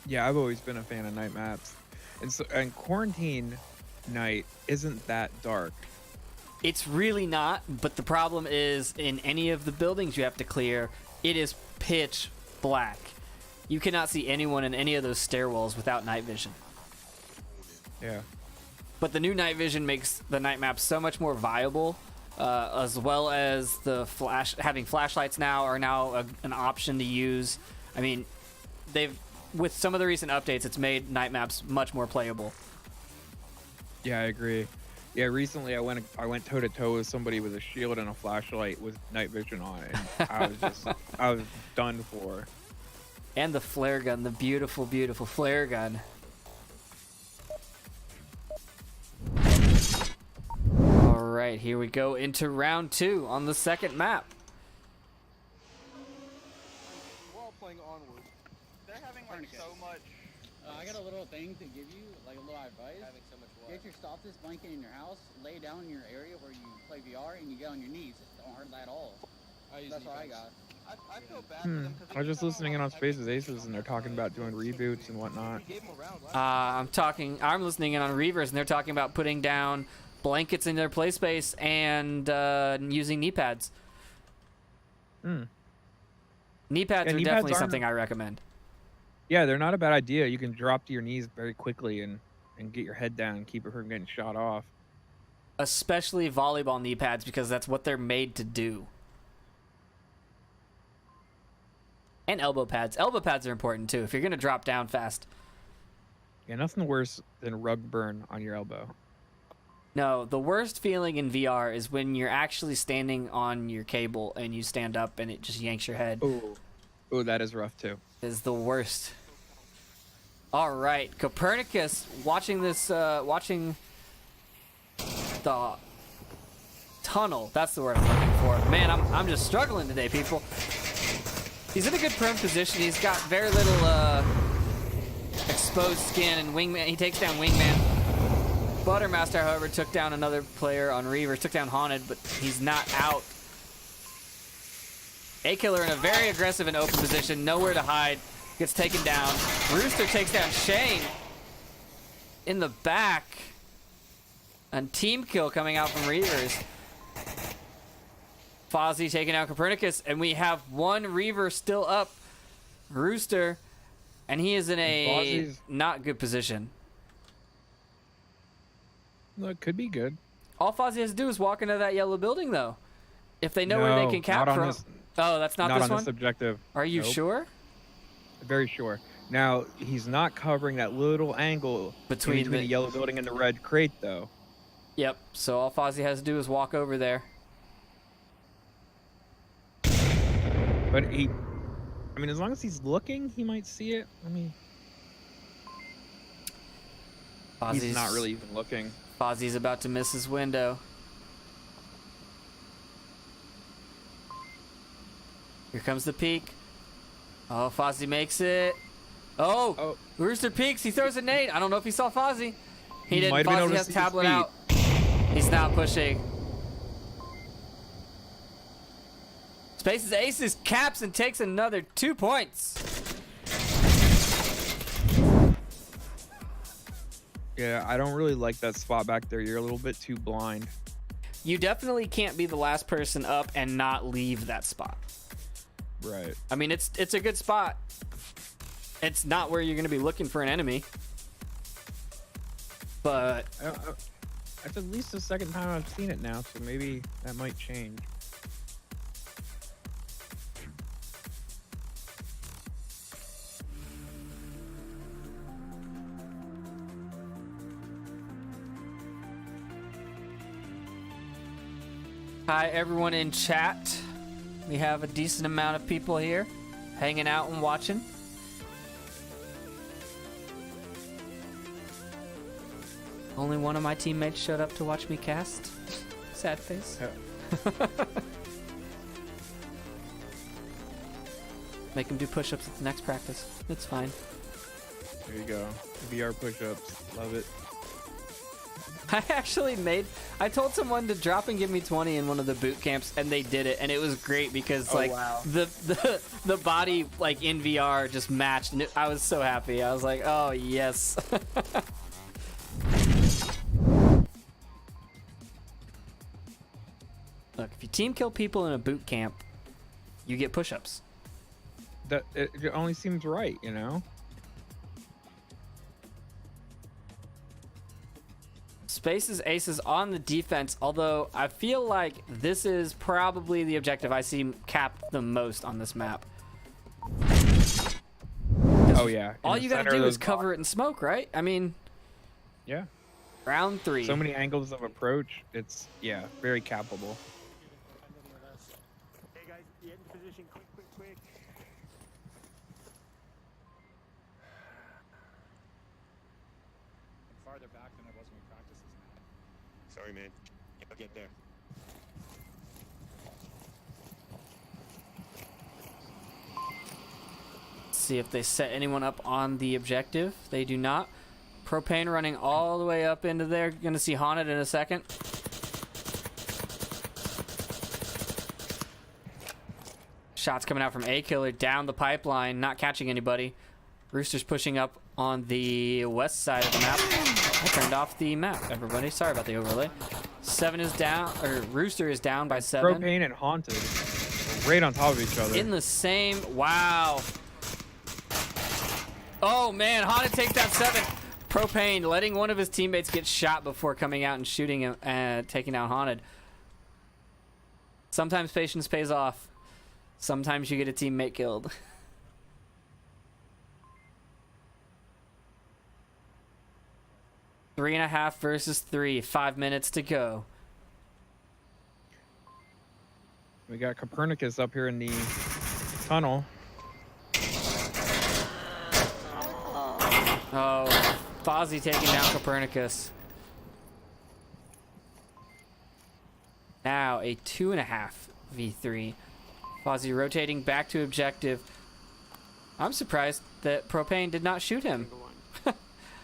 Yeah, I've always been a fan of night maps. And Quarantine Night isn't that dark. It's really not, but the problem is in any of the buildings you have to clear, it is pitch black. You cannot see anyone in any of those stairwells without night vision. Yeah. But the new night vision makes the night map so much more viable, as well as the having flashlights are now an option to use. I mean, with some of the recent updates, it's made night maps much more playable. Yeah, I agree. Yeah, recently I went toe to toe with somebody with a shield and a flashlight with night vision on it. And I was done for. And the flare gun, the beautiful, beautiful flare gun. All right, here we go into round 2 on the second map. We're all playing Onward. They're having like so much. I got a little thing to give you, like a little advice. Having so much Get your softest blanket in your house, lay down in your area where you play VR, and you get on your knees. It don't hurt that at all. That's what I got. I feel bad for them because I was just listening in on Spaces Aces, and they're talking about doing reboots and whatnot. I'm listening in on Reavers, and they're talking about putting down blankets in their play space and using knee pads. Knee pads are knee definitely pads something I recommend. Yeah, they're not a bad idea. You can drop to your knees very quickly and get your head down and keep it from getting shot off. Especially volleyball knee pads, because that's what they're made to do. And elbow pads. Elbow pads are important too if you're going to drop down fast. Yeah, nothing worse than rug burn on your elbow. No, the worst feeling in VR is when you're actually standing on your cable and you stand up and it just yanks your head. Oh, that is rough too. Is the worst. All right, Copernicus, watching the tunnel. That's the word I'm looking for. Man, I'm just struggling today, people. He's in a good prone position. He's got very little exposed skin and wingman. He takes down wingman. Buttermaster, however, took down another player on Reavers. Took down Haunted, but he's not out. A-Killer in a very aggressive and open position. Nowhere to hide. Gets taken down. Rooster takes down Shane in the back. And team kill coming out from Reavers. Fozzie taking out Copernicus, and we have one Reaver still up, Rooster, and he is in a not good position. No, it could be good. All Fozzie has to do is walk into that yellow building, though. If they know where they can cap from. Oh, that's not this one? Not on this objective. Are you sure? Very sure. Now, he's not covering that little angle between the yellow building and the red crate, though. Yep, so all Fozzie has to do is walk over there. But as long as he's looking, he might see it. He's not really even looking. Fozzie's about to miss his window. Here comes the peek. Oh, Fozzie makes it. Oh, Rooster peeks. He throws a nade. I don't know if he saw Fozzie. He didn't. Fozzie has tablet out. He's not pushing. Spaces Aces caps and takes another 2 points. Yeah, I don't really like that spot back there. You're a little bit too blind. You definitely can't be the last person up and not leave that spot. Right. I mean, it's a good spot. It's not where you're going to be looking for an enemy. But That's at least the second time I've seen it now, so maybe that might change. Hi, everyone in chat. We have a decent amount of people here hanging out and watching. Only one of my teammates showed up to watch me cast. Sad face. Make him do push-ups at the next practice. It's fine. There you go. VR push-ups. Love it. I told someone to drop and give me 20 in one of the boot camps, and they did it, and it was great because the body like in VR just matched, and I was so happy. I was like, oh yes. Look, if you team kill people in a boot camp, you get push-ups. That it only seems right, you know. Spaces Aces on the defense, although I feel like this is probably the objective I see capped the most on this map. Oh yeah. All you gotta do is cover it in smoke, right? I mean, yeah. Round 3. So many angles of approach. It's very capable. Hey guys, get in position, quick. I'm farther back than I was when we practiced this now. Sorry, man. I'll get there. See if they set anyone up on the objective. They do not. Propane running all the way up into there. Gonna see Haunted in a second. Shots coming out from A-Killer down the pipeline, not catching anybody. Rooster's pushing up on the west side of the map. I turned off the map, everybody. Sorry about the overlay. 7 is down, or Rooster is down by 7. Propane and Haunted are right on top of each other. In the same, wow. Oh man, Haunted takes that 7. Propane letting one of his teammates get shot before coming out and shooting him and taking out Haunted. Sometimes patience pays off. Sometimes you get a teammate killed. Three and a half versus 3. 5 minutes to go. We got Copernicus up here in the tunnel. Oh, Fozzie taking down Copernicus. Now a 2.5 v3. Fozzie rotating back to objective. I'm surprised that Propane did not shoot him.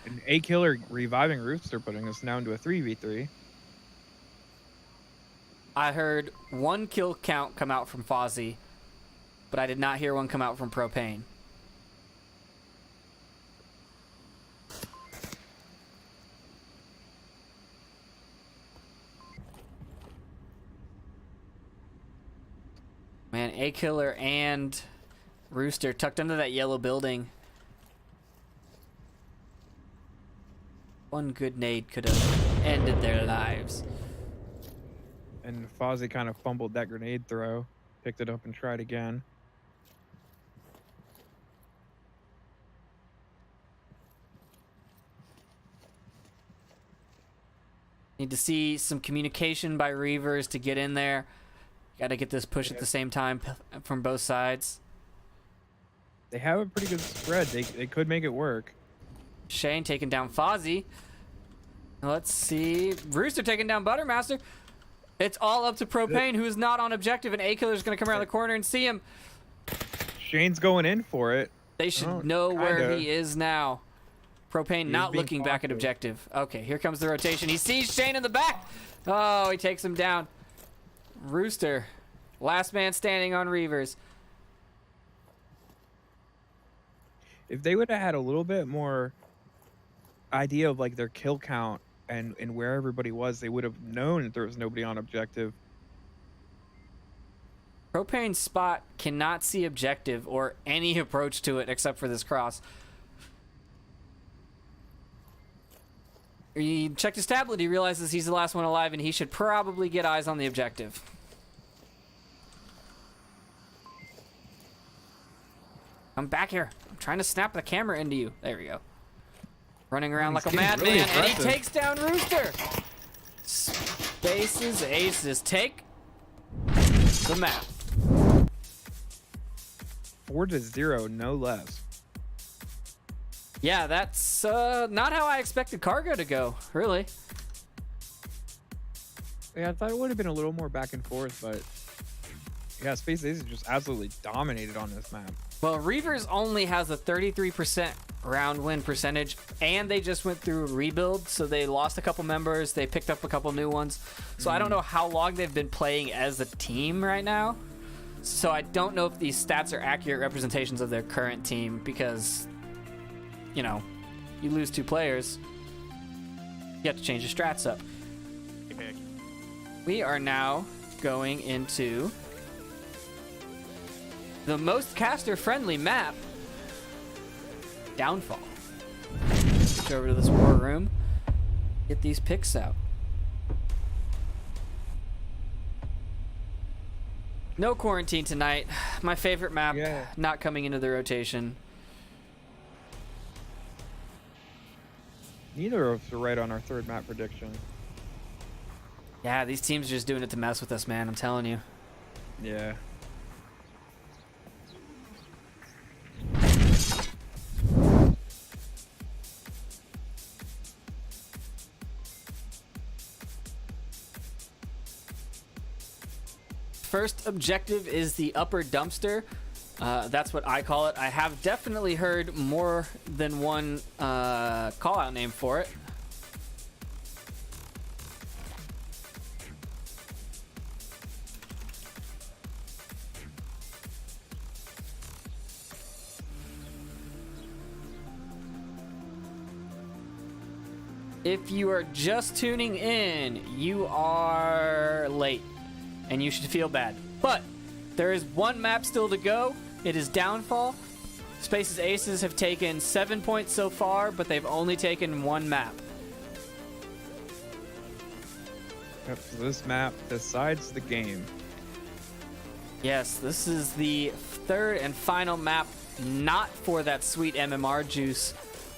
And A-Killer reviving Rooster, putting us down to a 3v3. I heard 1 kill count come out from Fozzie, but I did not hear one come out from Propane. Man, A-Killer and Rooster tucked under that yellow building. One good nade could have ended their lives. And Fozzie kind of fumbled that grenade throw. Picked it up and tried again. Need to see some communication by Reavers to get in there. Got to get this push at the same time from both sides. They have a pretty good spread. They could make it work. Shane taking down Fozzie. Let's see. Rooster taking down Buttermaster. It's all up to Propane, who is not on objective, and A-Killer's going to come around the corner and see him. Shane's going in for it. They should know where he is now. Propane not looking back at cautious. objective. Okay, here comes the rotation. He sees Shane in the back. Oh, he takes him down. Rooster, last man standing on Reavers. If they would have had a little bit more idea of like their kill count and where everybody was, they would have known that there was nobody on objective. Propane's spot cannot see objective or any approach to it except for this cross. He checked his tablet. He realizes he's the last one alive, and he should probably get eyes on the objective. I'm back here. I'm trying to snap the camera into you. There we go. Running around like a madman, really and he aggressive. takes down Rooster. Spaces, aces, take the map. 4-0, no less. Yeah, that's not how I expected Cargo to go, really. Yeah, I thought it would have been a little more back and forth, but yeah, Space Aces just absolutely dominated on this map. Well, Reavers only has a 33% round win percentage, and they just went through a rebuild, so they lost a couple members, they picked up a couple new ones. So I don't know how long they've been playing as a team right now. So I don't know if these stats are accurate representations of their current team, because, you know, you lose 2 players, you have to change your strats up. We are now going into the most caster-friendly map, Downfall. Switch over to this war room, get these picks out. No quarantine tonight. My favorite map, Yeah. not coming into the rotation. Neither of us are right on our third map prediction. Yeah, these teams are just doing it to mess with us, man. I'm telling you. Yeah. First objective is the upper dumpster. That's what I call it. I have definitely heard more than one call-out name for it. If you are just tuning in, you are late, and you should feel bad. But there is one map still to go. It is Downfall. Space's Aces have taken 7 points so far, but they've only taken 1 map. Yep, so this map decides the game. Yes, this is the third and final map, not for that sweet MMR juice,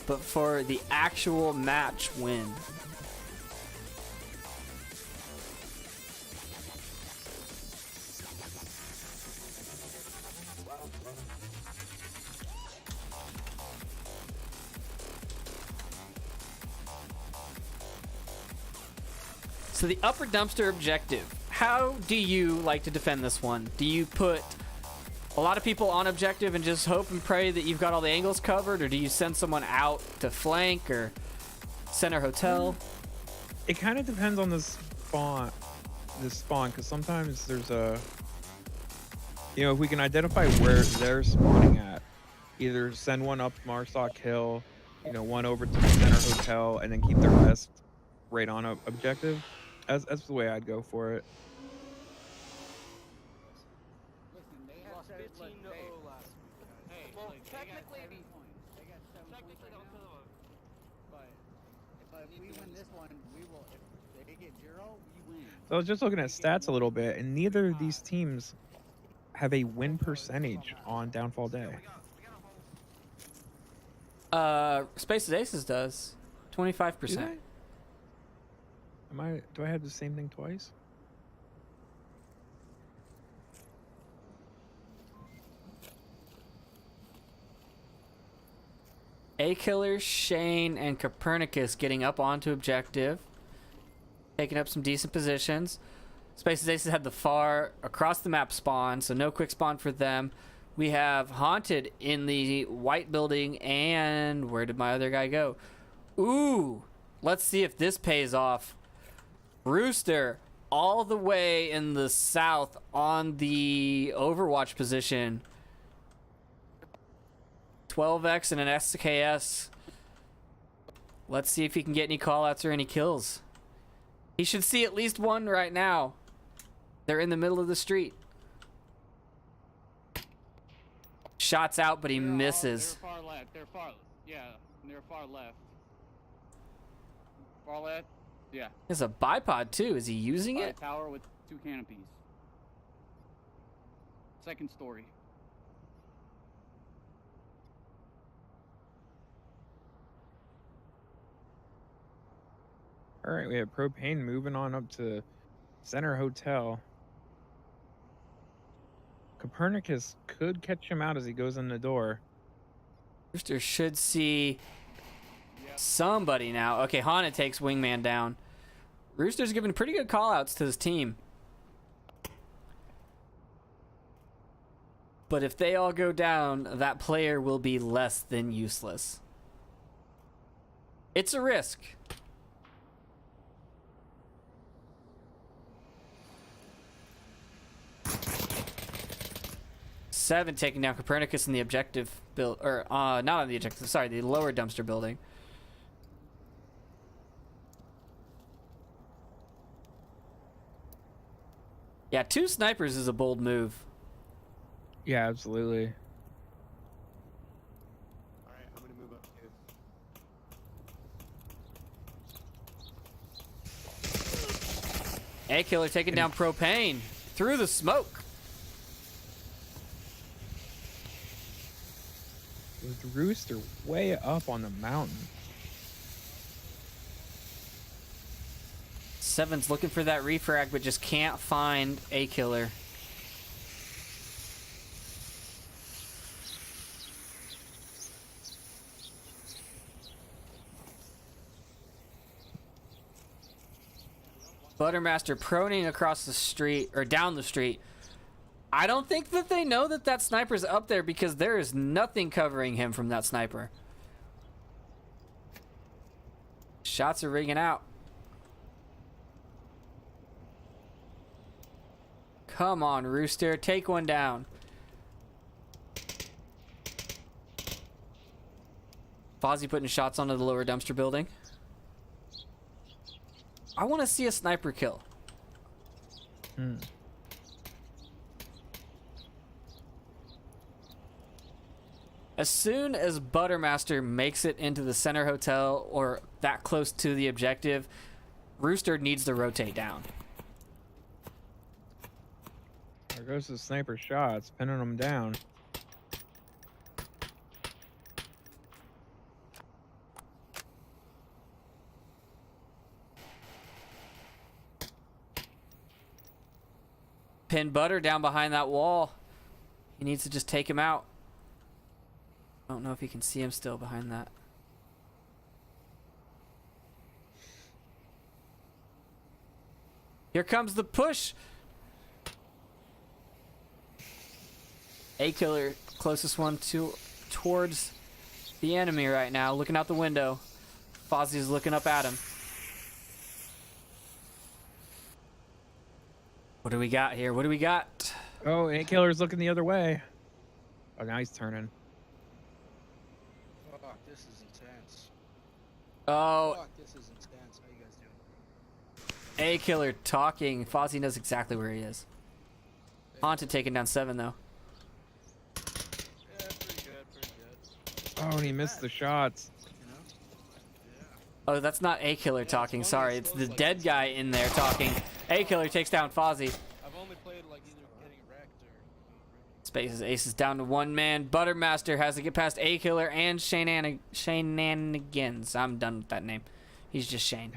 but for the actual match win. So the upper dumpster objective. How do you like to defend this one? Do you put a lot of people on objective and just hope and pray that you've got all the angles covered, or do you send someone out to flank or center hotel? It kind of depends on the spawn, because sometimes there's a, you know, if we can identify where they're spawning at, either send one up Marstock Hill, you know, one over to the center hotel, and then keep the rest right on a objective. That's the way I'd go for it. Listen, they have Lost 15 15 to 0 last week, guys. Hey, Well, like, technically, they got 7 points. They got 7 points technically right don't now. kill them. But if we win this one, we will. If they get 0, we win. So I was just looking at stats a little bit, and neither of these teams have a win percentage on Downfall Day. Space's Aces does. 25%. Do I have the same thing twice? A-Killer, Shane, and Copernicus getting up onto objective. Taking up some decent positions. Space's Aces had the far across the map spawn, so no quick spawn for them. We have Haunted in the white building, and where did my other guy go? Ooh, let's see if this pays off. Rooster all the way in the south on the Overwatch position. 12x and an SKS. Let's see if he can get any callouts or any kills. He should see at least one right now. They're in the middle of the street. Shots out, but he misses. They're far left. They're far. Yeah, they're far left. Call that? Yeah. There's a bipod too. Is he using By it? a tower with 2 canopies. Second story. All right, we have propane moving on up to Center Hotel. Copernicus could catch him out as he goes in the door. Rooster should see somebody now. Okay, Haunted takes Wingman down. Rooster's giving pretty good call-outs to his team. But if they all go down, that player will be less than useless. It's a risk. Seven taking down Copernicus in the objective build, or not on the objective, sorry, the lower dumpster building. Yeah, 2 snipers is a bold move. Yeah, absolutely. Alright, I'm gonna move up too. A-Killer taking down Propane through the smoke. With Rooster way up on the mountain. Seven's looking for that refrag, but just can't find A-Killer. Buttermaster proning across the street, or down the street. I don't think that they know that that sniper's up there because there is nothing covering him from that sniper. Shots are ringing out. Come on, Rooster. Take one down. Fozzie putting shots onto the lower dumpster building. I want to see a sniper kill. As soon as Buttermaster makes it into the center hotel or that close to the objective, Rooster needs to rotate down. There goes the sniper shots, pinning him down. Pin Butter down behind that wall. He needs to just take him out. I don't know if he can see him still behind that. Here comes the push. A-Killer, closest one towards the enemy right now, looking out the window. Fozzie's looking up at him. What do we got here? What do we got? Oh, A-Killer's looking the other way. Oh, now he's turning. Fuck, this is intense. Oh, Fuck, this is intense. How you guys doing? A-Killer talking. Fozzie knows exactly where he is. Haunted taking down 7 though. Yeah, pretty good. Oh, and he missed the shots. You know? Yeah. Oh, that's not A-Killer talking. Sorry, it's the dead guy in there talking. A-Killer takes down Fozzie. I've only played like either getting wrecked or. Spaces Ace is down to 1 man. Buttermaster has to get past A-Killer and Shenanigans. I'm done with that name. He's just Shane.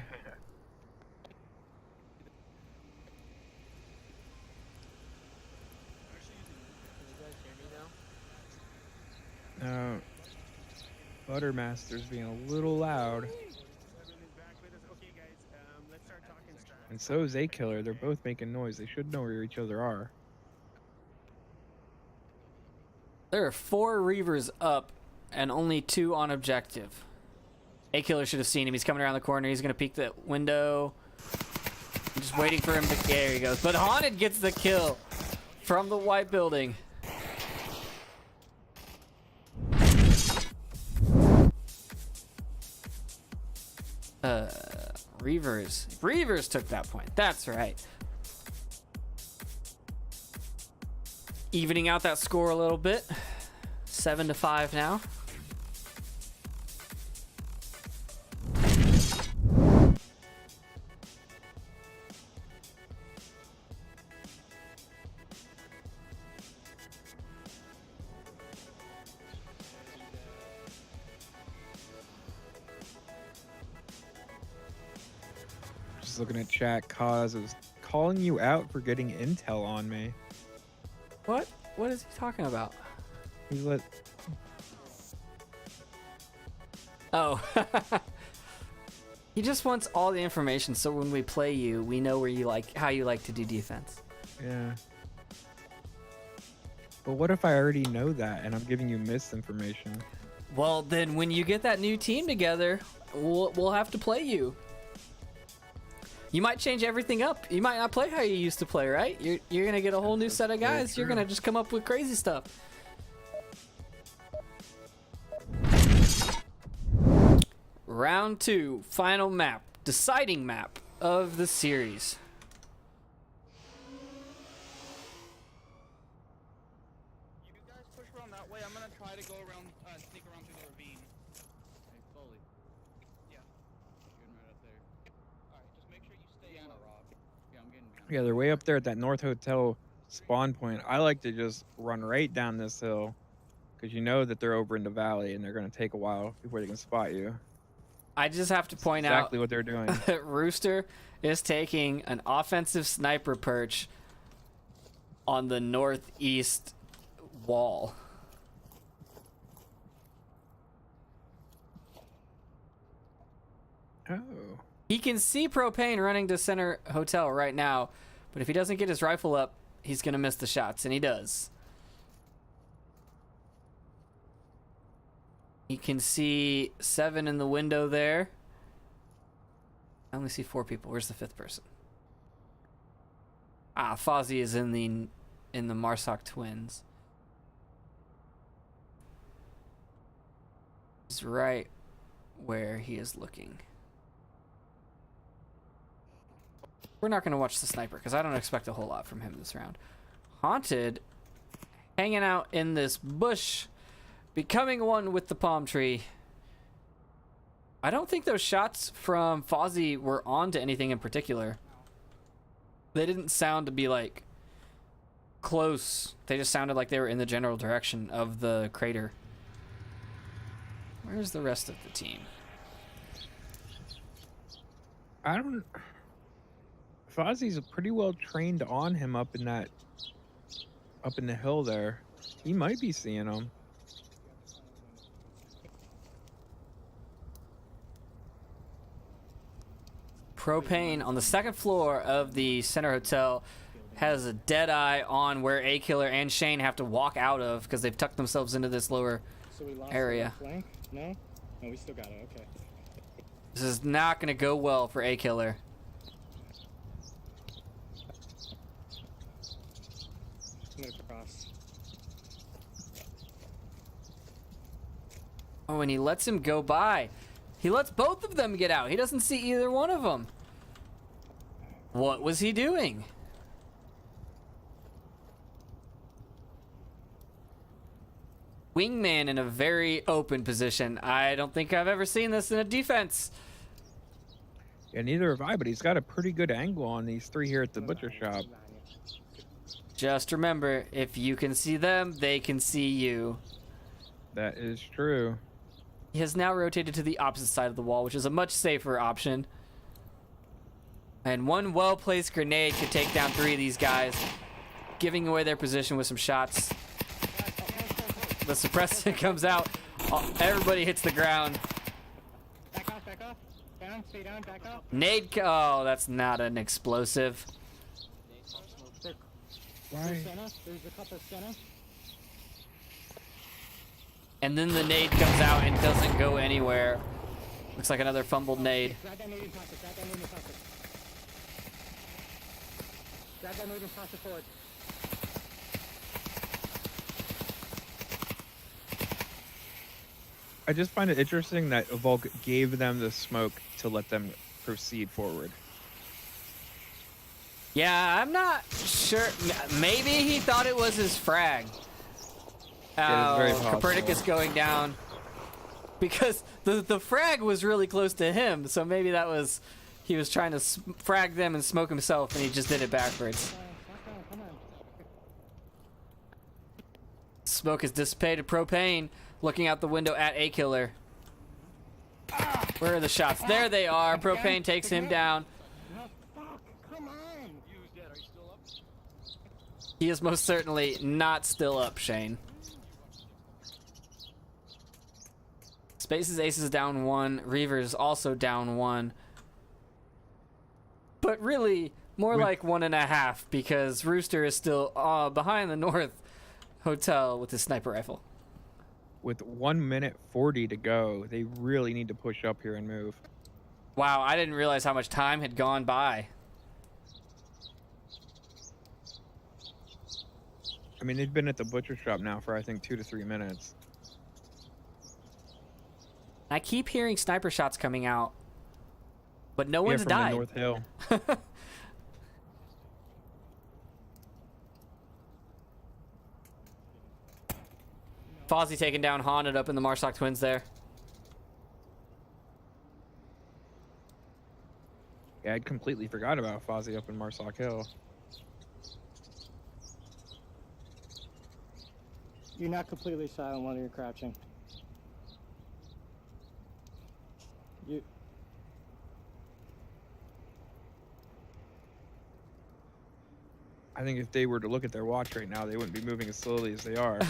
Buttermaster's being a little loud. And so is A-Killer. They're both making noise. They should know where each other are. There are 4 Reavers up and only 2 on objective. A-Killer should have seen him. He's coming around the corner. He's going to peek the window. I'm just waiting for him to... There he goes. But Haunted gets the kill from the white building. Reavers took that point. That's right. Evening out that score a little bit. 7-5 now. just looking at chat. Cause is calling you out for getting intel on me. What? What is he talking about? He's let. Oh. He just wants all the information so when we play you, we know where you like how you like to do defense. Yeah. But what if I already know that and I'm giving you misinformation? Well, then when you get that new team together, we'll have to play you. You might change everything up. You might not play how you used to play, right? You're gonna get a whole new set of guys. You're gonna just come up with crazy stuff. Round 2, final map, deciding map of the series. You guys push around that way. I'm gonna try to go around, sneak around through the ravine. Hey, slowly. Yeah. Getting right up there. Alright, just make sure you stay Piano low. rock. Yeah, I'm getting behind. Yeah, they're way up there at that North Hotel spawn point. I like to just run right down this hill because you know that they're over in the valley and they're going to take a while before they can spot you. I just have to point Exactly out what they're doing. that Rooster is taking an offensive sniper perch on the northeast wall. Oh. He can see Propane running to center hotel right now, but if he doesn't get his rifle up, he's going to miss the shots, and he does. You can see 7 in the window there. I only see 4 people. Where's the 5th person? Ah, Fozzie is in the Marsoc twins. He's right where he is looking. We're not going to watch the sniper because I don't expect a whole lot from him this round. Haunted, hanging out in this bush, becoming one with the palm tree. I don't think those shots from Fozzie were on to anything in particular. They didn't sound to be like close. They just sounded like they were in the general direction of the crater. Where's the rest of the team? I don't. Fozzie's pretty well trained on him up in the hill there. He might be seeing him. Propane on the 2nd floor of the Center Hotel has a dead eye on where A Killer and Shane have to walk out of because they've tucked themselves into this lower So we lost area. the flank? No? No, we still got it. Okay. This is not going to go well for A Killer. I'm gonna cross. Oh, and he lets him go by. He lets both of them get out. He doesn't see either one of them. What was he doing? Wingman in a very open position. I don't think I've ever seen this in a defense. Yeah, neither have I, but he's got a pretty good angle on these 3 here at the butcher shop. Just remember, if you can see them, they can see you. That is true. He has now rotated to the opposite side of the wall, which is a much safer option. And one well-placed grenade could take down 3 of these guys, giving away their position with some shots. The suppressant comes out. Everybody hits the ground. Back off, back off. Down, stay down, back off. Nade. Oh, that's not an explosive. Why? There's center. There's a couple center. And then the nade comes out and doesn't go anywhere. Looks like another fumbled nade. Grab that nade and toss it. Grab that nade and toss it. Grab that nade and toss it forward. I just find it interesting that Volk gave them the smoke to let them proceed forward. Yeah, I'm not sure. Maybe he thought it was his frag. Yeah, it's very possible. Copernicus going down. Because the frag was really close to him, so maybe that was... He was trying to frag them and smoke himself, and he just did it backwards. Come on. Smoke has dissipated. Propane looking out the window at A Killer. Where are the shots? There they are. Propane takes him down. He is most certainly not still up, Shane. Spaces Ace is down 1. Reavers also down 1. But really, more like 1.5 because Rooster is still behind the North Hotel with his sniper rifle. With 1 minute 40 to go, they really need to push up here and move. Wow, I didn't realize how much time had gone by. I mean, they've been at the butcher shop now for I think 2 to 3 minutes. I keep hearing sniper shots coming out, but no one's from died. the North Hill. Fozzie taking down Haunted up in the Marsoc Twins there. Yeah, I'd completely forgot about Fozzie up in Marsoc Hill. You're not completely silent while you're crouching. You. I think if they were to look at their watch right now, they wouldn't be moving as slowly as they are.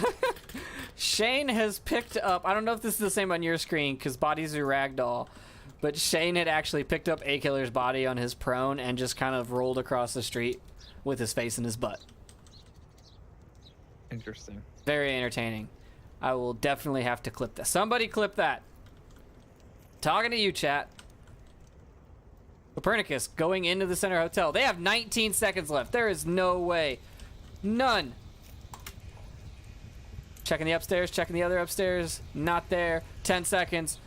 Shane has picked up, I don't know if this is the same on your screen because bodies are ragdoll, but Shane had actually picked up A-Killer's body on his prone and just kind of rolled across the street with his face in his butt. Interesting. Very entertaining. I will definitely have to clip that. Somebody clip that. Talking to you, chat. Copernicus going into the Center Hotel. They have 19 seconds left. There is no way. None. Checking the upstairs, checking the other upstairs. Not there. 10 seconds.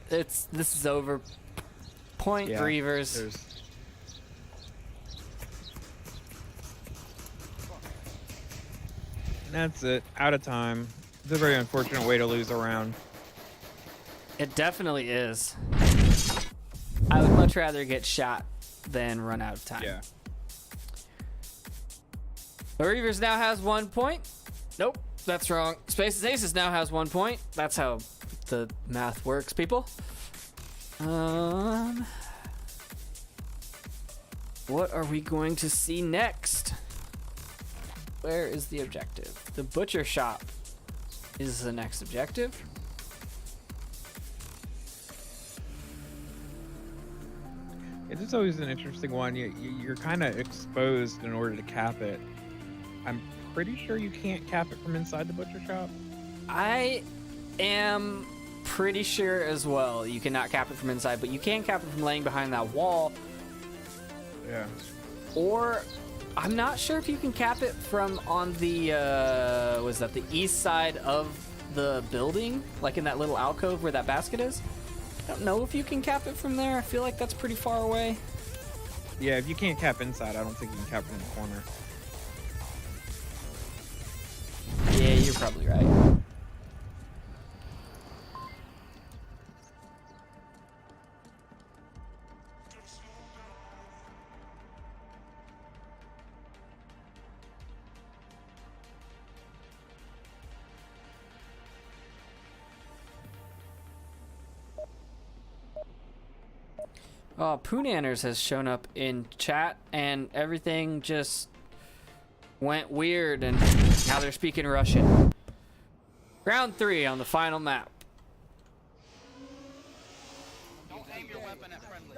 This is over. Point Yeah, Reavers. That's it. Out of time. It's a very unfortunate way to lose a round. It definitely is. I would much rather get shot than run out of time. Yeah. The Reavers now has 1 point. Nope, that's wrong. Spaces Aces now has 1 point. That's how the math works, people. What are we going to see next? Where is the objective? The butcher shop is the next objective. It is always an interesting one. You're kind of exposed in order to cap it. I'm pretty sure you can't cap it from inside the butcher shop. I am pretty sure as well you cannot cap it from inside, but you can cap it from laying behind that wall. Yeah. Or I'm not sure if you can cap it from on the was that the east side of the building, like in that little alcove where that basket is. I don't know if you can cap it from there. I feel like that's pretty far away. Yeah, if you can't cap inside, I don't think you can cap it in the corner. Yeah, you're probably right. Poonanners has shown up in chat, and everything just went weird, and now they're speaking Russian. Round 3 on the final map. Don't aim your weapon at friendly.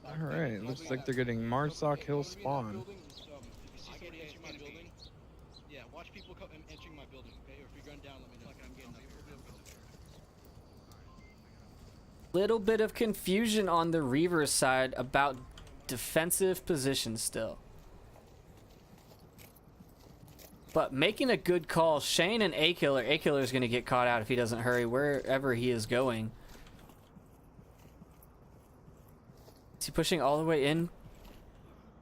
All right, looks like they're getting Marsoc Hill spawn. If you see somebody entering my building, yeah, watch people come entering my building, okay? Or if you're going down, let me know. Like I'm getting up here. Little bit of confusion on the Reavers side about defensive positions still. But making a good call, Shane and A-Killer. A-Killer is going to get caught out if he doesn't hurry wherever he is going. Is he pushing all the way in?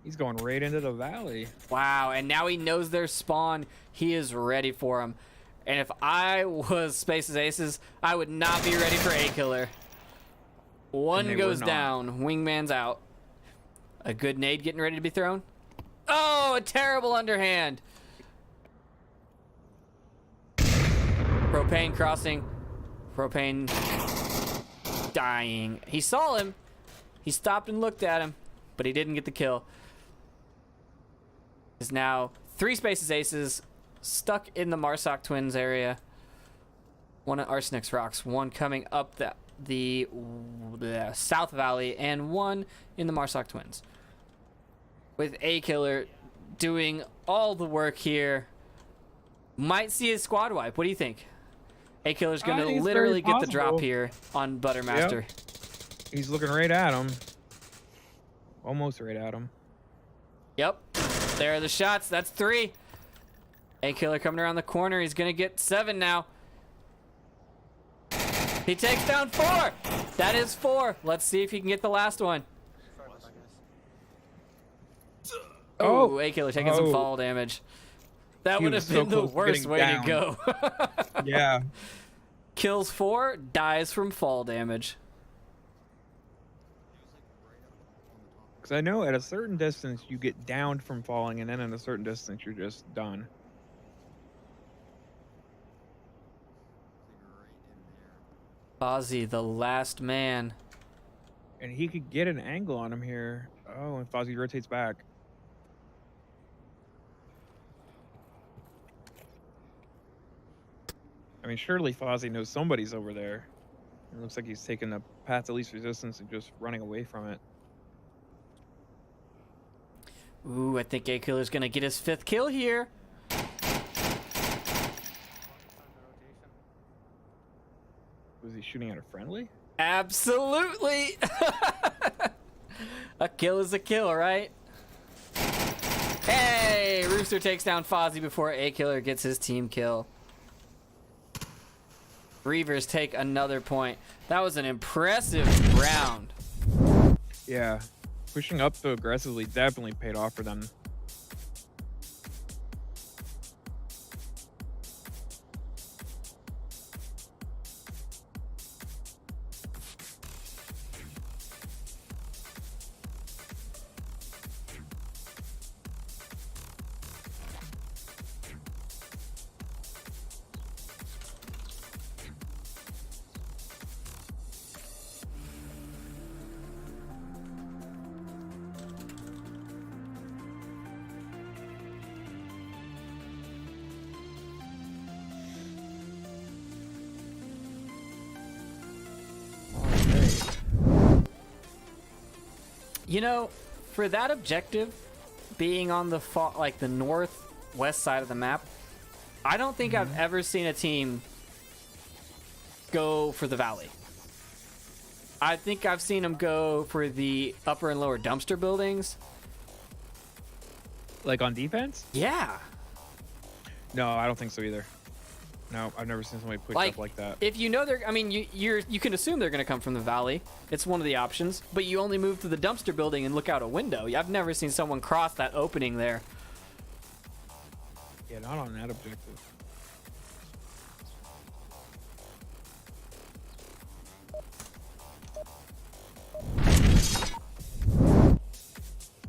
He's going right into the valley. Wow, and now he knows their spawn. He is ready for him. And if I was Spaces Aces, I would not be ready for A-Killer. One they goes were not. down. Wingman's out. A good nade getting ready to be thrown. Oh, a terrible underhand. Propane crossing. Propane dying. He saw him. He stopped and looked at him, but he didn't get the kill. is now 3 Spaces Aces stuck in the Marsoc Twins area. One at Arsenic's Rocks, one coming up the South Valley, and one in the Marsoc Twins. With A Killer doing all the work here. Might see his squad wipe. What do you think? A Killer's going to literally get the drop here on Buttermaster. Yep. He's looking right at him. Almost right at him. Yep. There are the shots. That's 3. A Killer coming around the corner. He's going to get 7 now. He takes down 4. That is 4. Let's see if he can get the last one. Oh, A Killer taking some fall damage. That would have been the worst way to go. Yeah. Kills 4, dies from fall damage. Because I know at a certain distance you get downed from falling, and then at a certain distance you're just done. Fozzie, the last man. And he could get an angle on him here. Oh, and Fozzie rotates back. I mean, surely Fozzie knows somebody's over there. It looks like he's taking the path of least resistance and just running away from it. Ooh, I think A Killer's gonna get his 5th kill here. Was he shooting at a friendly? Absolutely. A kill is a kill, right? Hey, Rooster takes down Fozzie before A Killer gets his team kill. Reavers take another point. That was an impressive round. Yeah. Pushing up so aggressively definitely paid off for them. You know, for that objective, being on the the northwest side of the map, I don't think I've ever seen a team go for the valley. I think I've seen them go for the upper and lower dumpster buildings. Like on defense? Yeah. No, I don't think so either. No, I've never seen somebody push up like that. If you know they're, I mean, you can assume they're going to come from the valley. It's one of the options, but you only move to the dumpster building and look out a window. I've never seen someone cross that opening there. Yeah, not on that objective.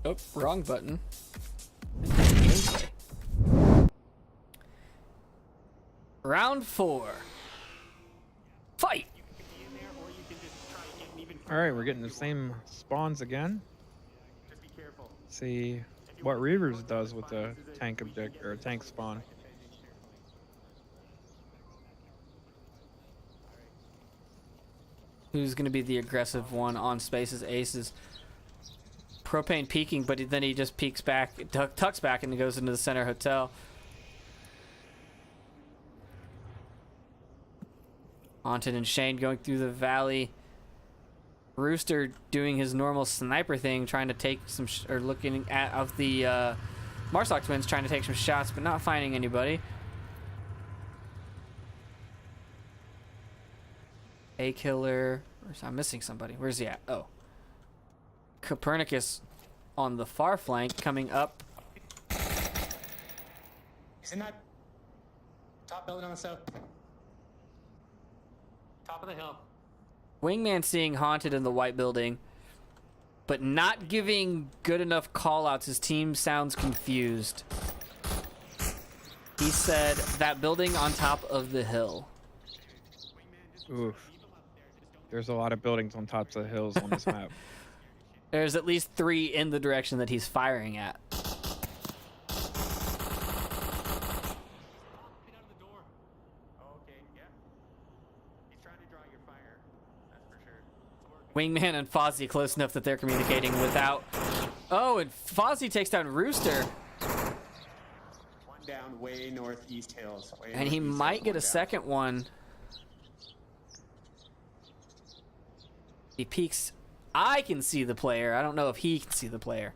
Oh, wrong button. Round 4. Fight! Alright, we're getting the same spawns again. Just be careful. See what Reavers does with the tank object or tank spawn. Who's going to be the aggressive one on Spaces Aces? Propane peeking, but then he just peeks back, tucks back, and goes into the center hotel. Haunted and Shane going through the valley. Rooster doing his normal sniper thing, trying to take some or looking at of the Marsoc Twins, trying to take some shots, but not finding anybody. A Killer. I'm missing somebody. Where's he at? Oh. Copernicus on the far flank coming up. He's in that top building on the south. Top of the hill. Wingman seeing Haunted in the white building, but not giving good enough callouts. His team sounds confused. He said that building on top of the hill. Oof. There's a lot of buildings on tops of hills on this map. There's at least 3 in the direction that he's firing at. Wingman and Fozzie close enough that they're communicating without... Oh, and Fozzie takes down Rooster. One down, way northeast hills. And he might get a second one. He peeks. I can see the player. I don't know if he can see the player.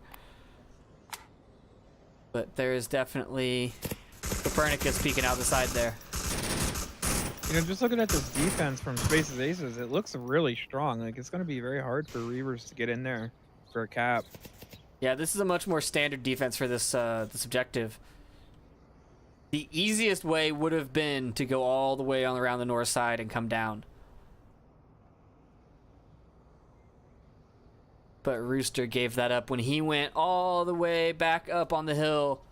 But there is definitely Copernicus peeking out the side there. You know, just looking at this defense from Space's Aces, it looks really strong. Like, it's going to be very hard for Reavers to get in there for a cap. Yeah, this is a much more standard defense for this objective. The easiest way would have been to go all the way on around the north side and come down. But Rooster gave that up when he went all the way back up on the hill.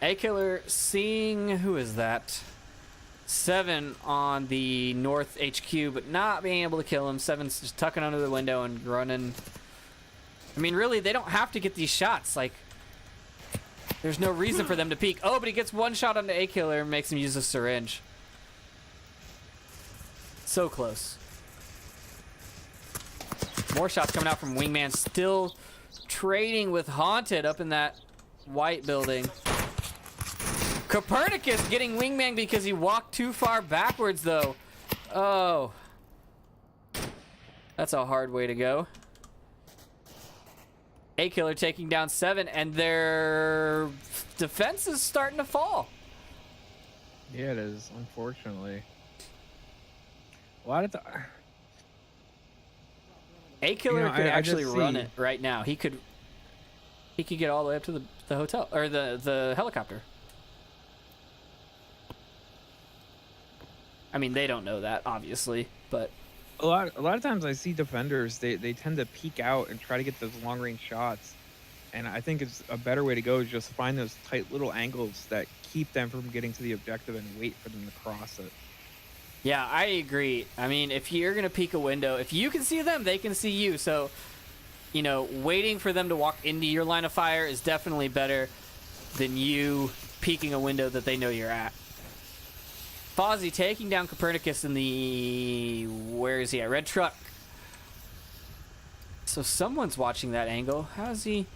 A-Killer seeing, who is that? 7 on the north HQ, but not being able to kill him. 7's just tucking under the window and running. I mean, really, they don't have to get these shots. Like, there's no reason for them to peek. Oh, but he gets one shot on the A-Killer and makes him use a syringe. So close. More shots coming out from Wingman, still trading with Haunted up in that white building. Copernicus getting Wingman because he walked too far backwards, though. Oh. That's a hard way to go. A-Killer taking down 7, and their defense is starting to fall. Yeah, it is, unfortunately. A lot of the... A-Killer could actually run it right now. He could get all the way up to the hotel, or the helicopter. I mean, they don't know that, obviously, but a lot of times I see defenders, they tend to peek out and try to get those long range shots, and I think it's a better way to go is just find those tight little angles that keep them from getting to the objective and wait for them to cross it. Yeah, I agree. I mean, if you're gonna peek a window, if you can see them, they can see you. So, you know, waiting for them to walk into your line of fire is definitely better than you peeking a window that they know you're at. Fozzie taking down Copernicus in the... Where is he at? Red truck. So someone's watching that angle. How is he...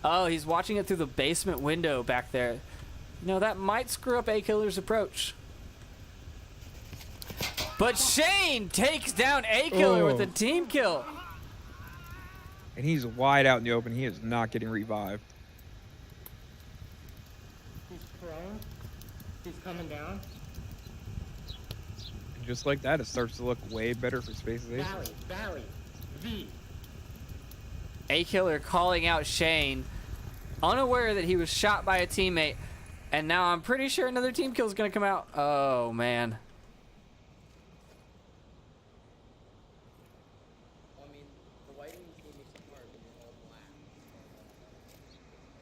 Oh, he's watching it through the basement window back there. You know, that might screw up A-Killer's approach. But Shane takes down A-Killer with a team kill. And he's wide out in the open. He is not getting revived. He's prone. He's coming down. Just like that, it starts to look way better for Space's Aces. Valley, V. A-Killer calling out Shane, unaware that he was shot by a teammate, and now I'm pretty sure another team kill is going to come out. Oh, man.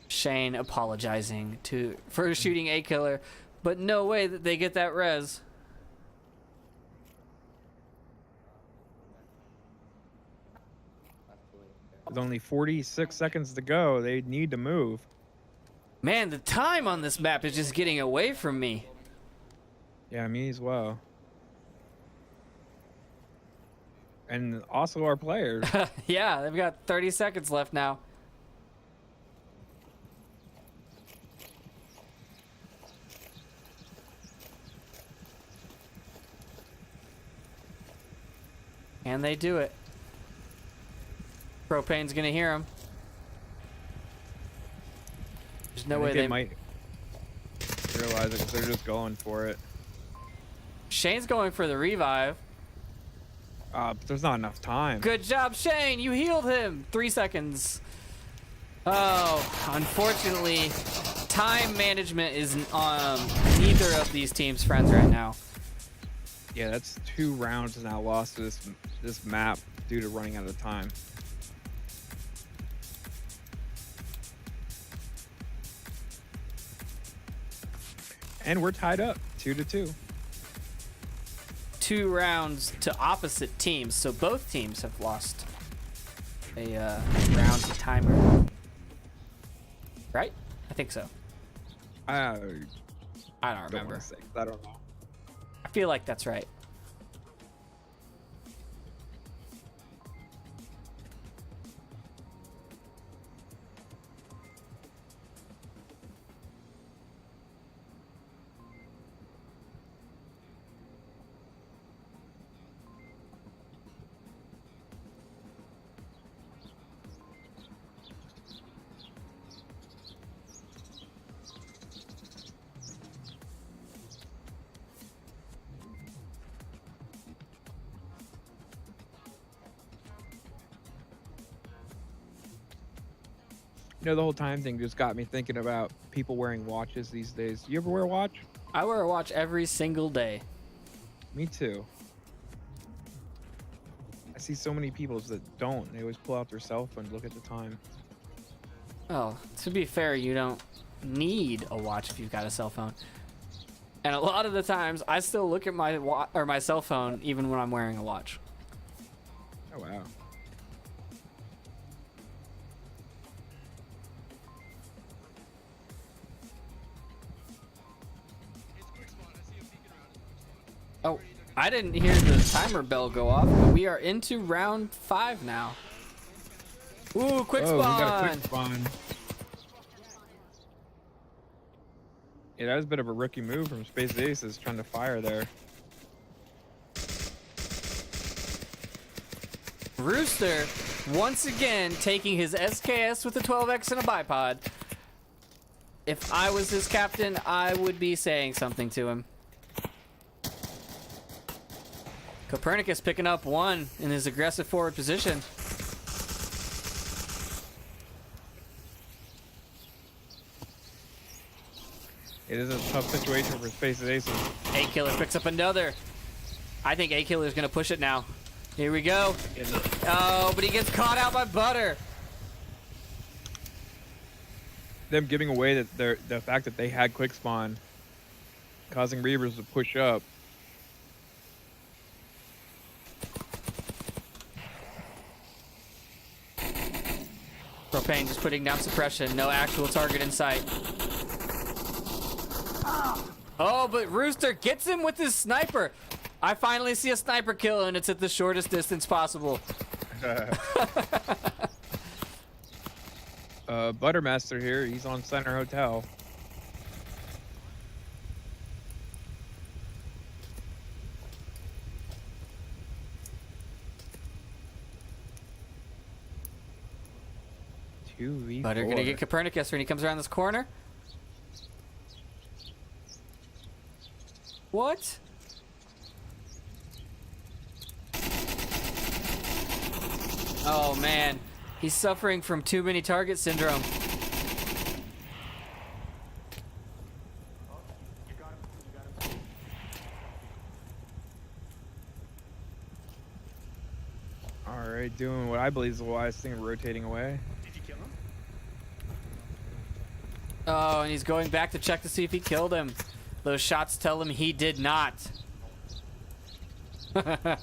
Shane apologizing for shooting A-Killer, but no way that they get that res. With only 46 seconds to go, they need to move. Man, the time on this map is just getting away from me. Yeah, me as well. And also our players. Yeah, they've got 30 seconds left now. And they do it. Propane's gonna hear him. There's no way they might realize it because they're just going for it. Shane's going for the revive. But there's not enough time. Good job, Shane. You healed him. 3 seconds. Oh, unfortunately, time management is neither of these teams' friends right now. Yeah, that's 2 rounds now lost to this map due to running out of time. And we're tied up 2-2. 2 rounds to opposite teams, so both teams have lost a round to timer. Right? I think so. I I don't don't remember. want to say. I don't know. I feel like that's right. You know, the whole time thing just got me thinking about people wearing watches these days. Do you ever wear a watch? I wear a watch every single day. Me too. I see so many people that don't. They always pull out their cell phone to look at the time. Oh, to be fair, you don't need a watch if you've got a cell phone. And a lot of the times, I still look at my cell phone even when I'm wearing a watch. Oh, wow. Oh, I didn't hear the timer bell go off, but we are into round 5 now. Ooh, quick Oh, spawn! we got a quick spawn. Yeah, that was a bit of a rookie move from Space Aces trying to fire there. Rooster, once again, taking his SKS with a 12X and a bipod. If I was his captain, I would be saying something to him. Copernicus picking up 1 in his aggressive forward position. It is a tough situation for Space Aces. A-Killer picks up another. I think A-Killer's gonna push it now. Here we go. Oh, but he gets caught out by Butter. Them giving away the fact that they had quick spawn, causing Reavers to push up. Propane just putting down suppression. No actual target in sight. Oh, but Rooster gets him with his sniper. I finally see a sniper kill, and it's at the shortest distance possible. Buttermaster here. He's on Center Hotel. Butter gonna get Copernicus when he comes around this corner. What? Oh man, he's suffering from too many target syndrome. Alright, doing what I believe is the wise thing, rotating away. Did you kill him? Oh, and he's going back to check to see if he killed him. Those shots tell him he did not. Oh,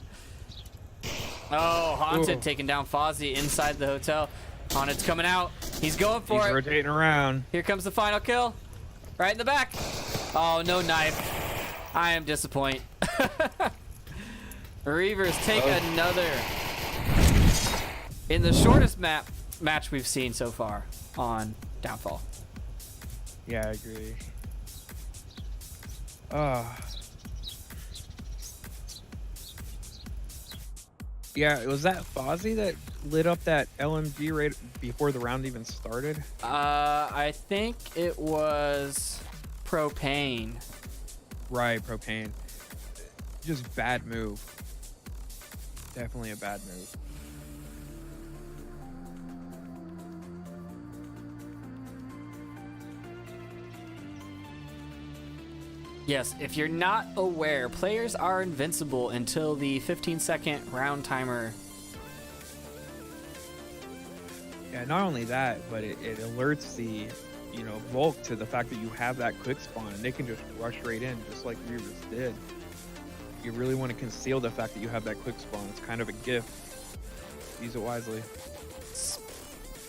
Haunted taking down Fozzie inside the hotel. Haunted's coming out. He's going for it. He's rotating around. Here comes the final kill. Right in the back. Oh, no knife. I am disappointed. Reavers take another. In the shortest match we've seen so far on Downfall. Yeah, I agree. Yeah, was that Fozzie that lit up that LMG right before the round even started? I think it was Propane. Right, Propane. Just bad move. Definitely a bad move. Yes, if you're not aware, players are invincible until the 15-second round timer. Yeah, not only that, but it alerts the you know, Volk to the fact that you have that quick spawn and they can just rush right in, just like Reavers did. You really want to conceal the fact that you have that quick spawn. It's kind of a gift. Use it wisely.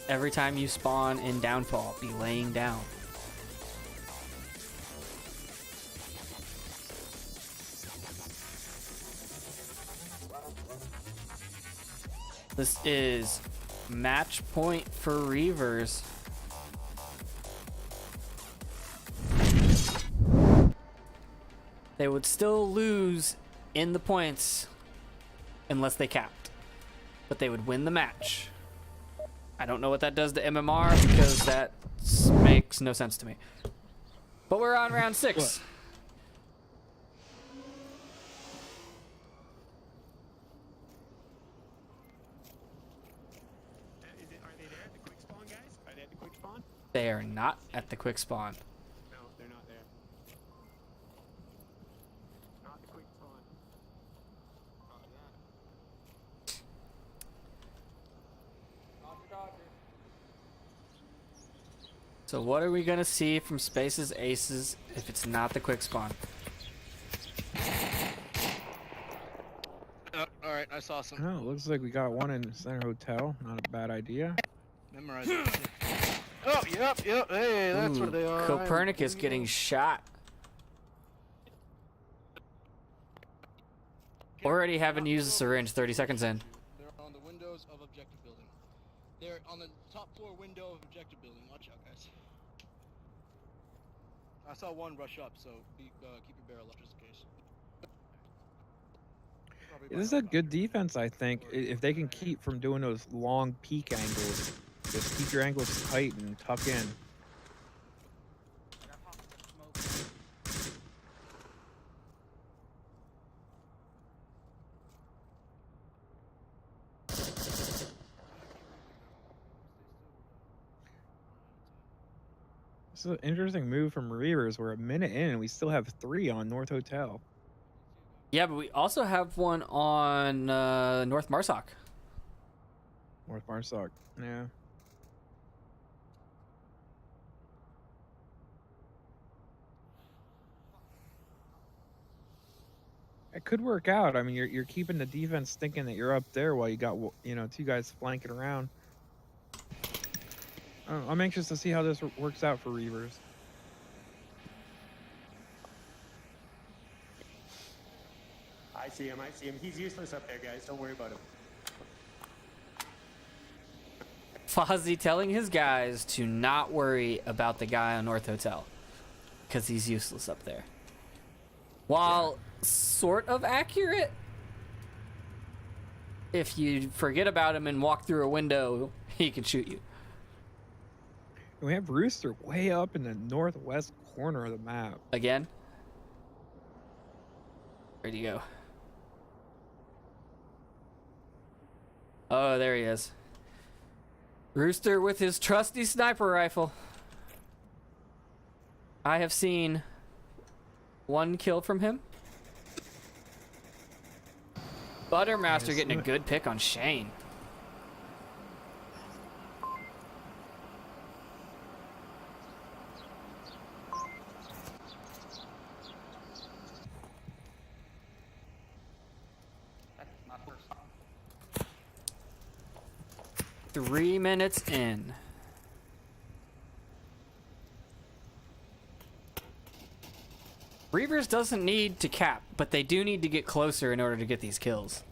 Every time you spawn in Downfall, be laying down. This is match point for Reavers. They would still lose in the points unless they capped, but they would win the match. I don't know what that does to MMR because that makes no sense to me. But we're on round 6. What? Are they there at the quick spawn, guys? Are they at the quick spawn? They are not at the quick spawn. No, they're not there. Not the quick spawn. So what are we gonna see from Space's Aces if it's not the quick spawn? Alright, I saw some. Oh, looks like we got one in Center Hotel. Not a bad idea. Memorize it. Oh, yep. Hey, that's where they are. Copernicus getting shot. Already having used a syringe 30 seconds in. They're on the windows of objective building. They're on the top floor window of objective building. Watch out, guys. I saw one rush up, so keep your barrel up just in case. This is a good defense, I think. If they can keep from doing those long peak angles, just keep your angles tight and tuck in. This is an interesting move from Reavers. We're a minute in and we still have 3 on North Hotel. Yeah, but we also have one on North Marsoc. North Marsoc, yeah. It could work out. I mean, you're keeping the defense thinking that you're up there while you got, you know, 2 guys flanking around. I'm anxious to see how this works out for Reavers. I see him. He's useless up there, guys. Don't worry about him. Fozzie telling his guys to not worry about the guy on North Hotel because he's useless up there. While sort of accurate, if you forget about him and walk through a window, he can shoot you. We have Rooster way up in the northwest corner of the map. Again? Where'd he go? Oh, there he is. Rooster with his trusty sniper rifle. I have seen 1 kill from him. Buttermaster getting a good pick on Shane. My first. 3 minutes in. Reavers doesn't need to cap, but they do need to get closer in order to get these kills.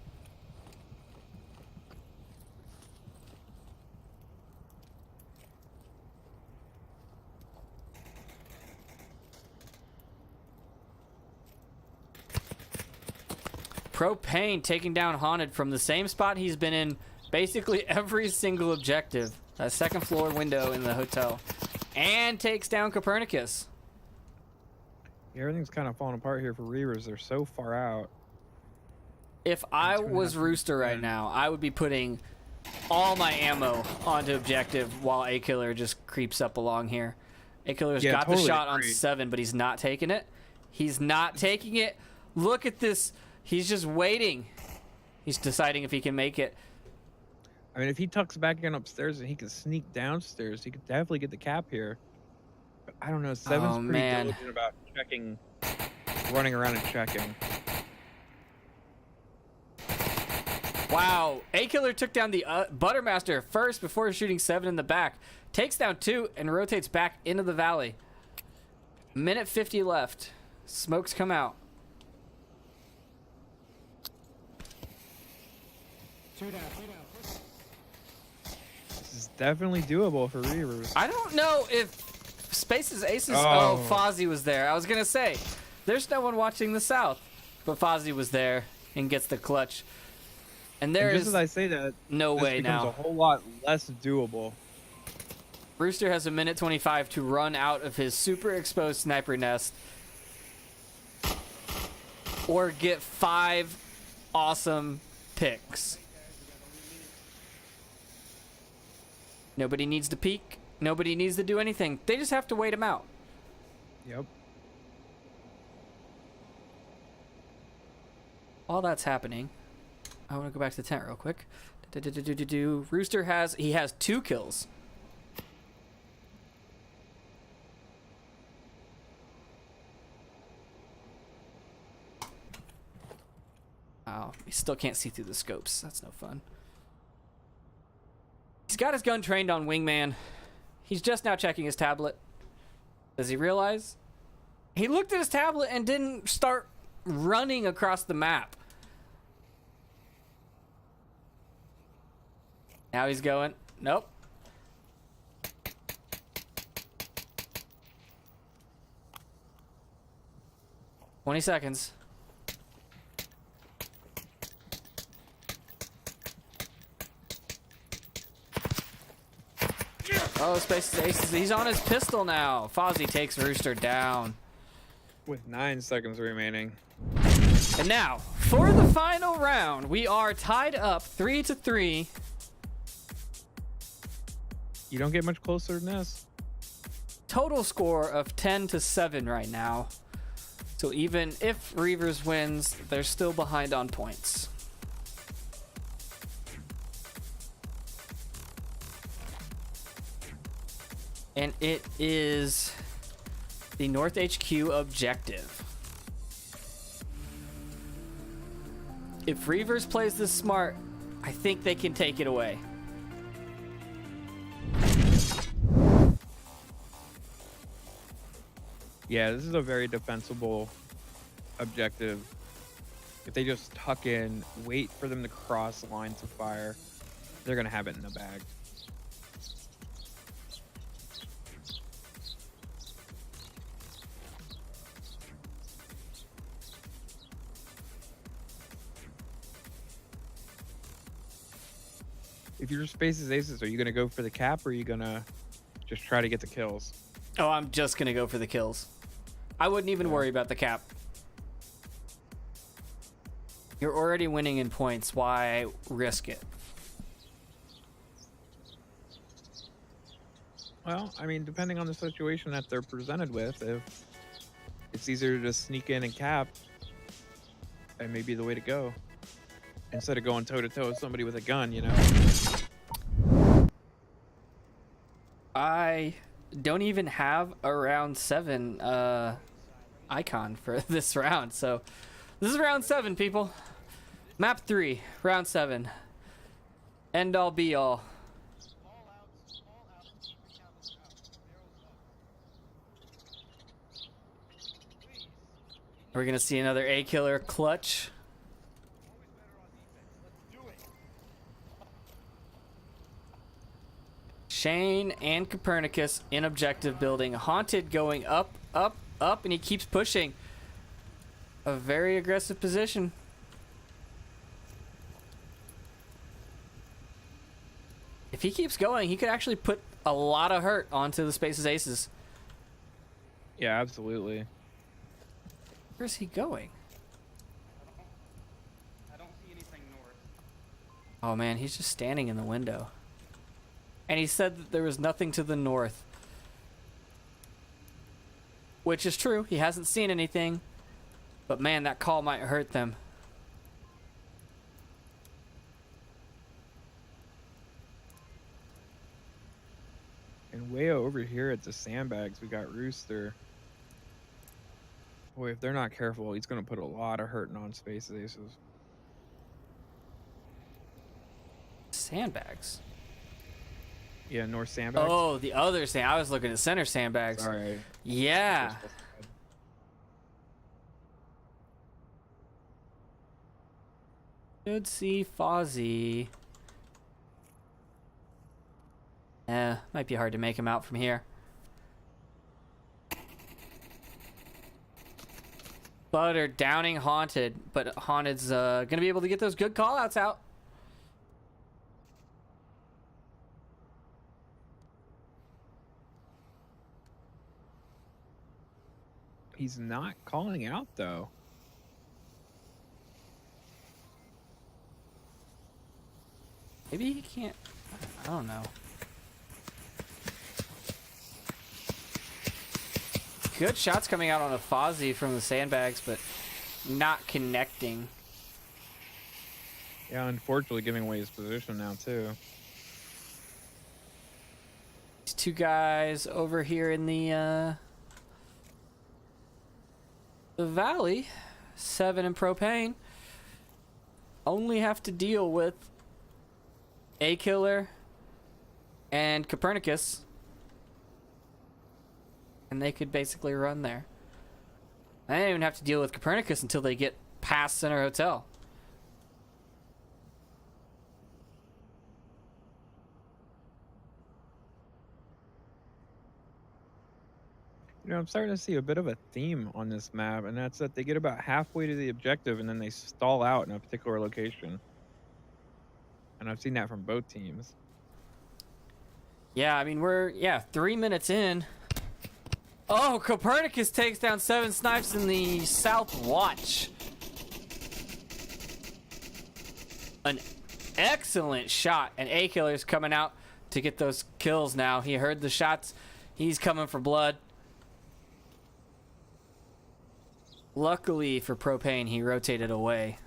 Propane taking down Haunted from the same spot he's been in basically every single objective. A 2nd floor window in the hotel. And takes down Copernicus. Yeah, everything's kind of falling apart here for Reavers. They're so far out. If I was Rooster right now, I would be putting all my ammo onto objective while A-Killer just creeps up along here. A-Killer's got the shot on 7, but he's not taking it. He's not taking it. Look at this. He's just waiting. He's deciding if he can make it. I mean, if he tucks back in upstairs and he can sneak downstairs, he could definitely get the cap here. I don't know. Seven's Oh, pretty man. diligent about checking, running around and checking. Wow, A-Killer took down the Buttermaster first before shooting 7 in the back. Takes down 2 and rotates back into the valley. Minute 50 left. Smokes come out. 2 down. This is definitely doable for Reavers. I don't know if Space's Aces... Oh. Oh, Fozzie was there. I was going to say, there's no one watching the South. But Fozzie was there and gets the clutch. And there And just is as I say that, no this way becomes now. a whole lot less doable. Rooster has a minute 25 to run out of his super exposed sniper nest. Or get 5 awesome picks. Nobody needs to peek. Nobody needs to do anything. They just have to wait him out. Yep. While that's happening, I want to go back to the tent real quick. Rooster has 2 kills. Oh, he still can't see through the scopes. That's no fun. He's got his gun trained on Wingman. He's just now checking his tablet. Does he realize? He looked at his tablet and didn't start running across the map. Now he's going. Nope. "20 seconds. Oh, Space's Aces. He's on his pistol now. Fozzie takes Rooster down. With 9 seconds remaining. And now, for the final round, we are tied up 3-3. You don't get much closer than this. Total score of 10-7 right now. So even if Reavers wins, they're still behind on points. And it is the North HQ objective. If Reavers plays this smart, I think they can take it away. Yeah, this is a very defensible objective. If they just tuck in, wait for them to cross lines of fire, they're going to have it in the bag. If you're Space's Aces, are you going to go for the cap or are you going to just try to get the kills? Oh, I'm just going to go for the kills. I wouldn't even worry about the cap. You're already winning in points. Why risk it? Well, I mean, depending on the situation that they're presented with, if it's easier to just sneak in and cap, that may be the way to go. Instead of going toe-to-toe with somebody with a gun, you know? I don't even have a round 7 icon for this round, so this is round 7, people. Map 3, round 7. End all be all. We're gonna see another A-Killer clutch. Shane and Copernicus in objective building. Haunted going up, up, up, and he keeps pushing. A very aggressive position. If he keeps going, he could actually put a lot of hurt onto the Space's Aces. Yeah, absolutely. Where's he going? I don't see anything north. Oh man, he's just standing in the window. And he said that there was nothing to the north. Which is true. He hasn't seen anything. But man, that call might hurt them. And way over here at the sandbags, we got Rooster. Boy, if they're not careful, he's going to put a lot of hurting on Space Aces. Sandbags. Yeah, north sandbags. Oh, the other sand. I was looking at center sandbags. Sorry. Yeah. Should see Fozzie. Might be hard to make him out from here. Butter downing Haunted, but Haunted's gonna be able to get those good callouts out. He's not calling out though. Maybe he can't. I don't know. Good shots coming out on a Fozzie from the sandbags, but not connecting. Yeah, unfortunately giving away his position now too. These two guys over here in the valley, 7 in propane, only have to deal with A Killer and Copernicus, and they could basically run there. They don't even have to deal with Copernicus until they get past Center Hotel. You know, I'm starting to see a bit of a theme on this map, and that's that they get about halfway to the objective and then they stall out in a particular location. And I've seen that from both teams. Yeah, I mean, we're 3 minutes in. Oh, Copernicus takes down 7 snipes in the South Watch. An excellent shot, and A Killer's coming out to get those kills now. He heard the shots. He's coming for blood. Luckily for Propane, he rotated away.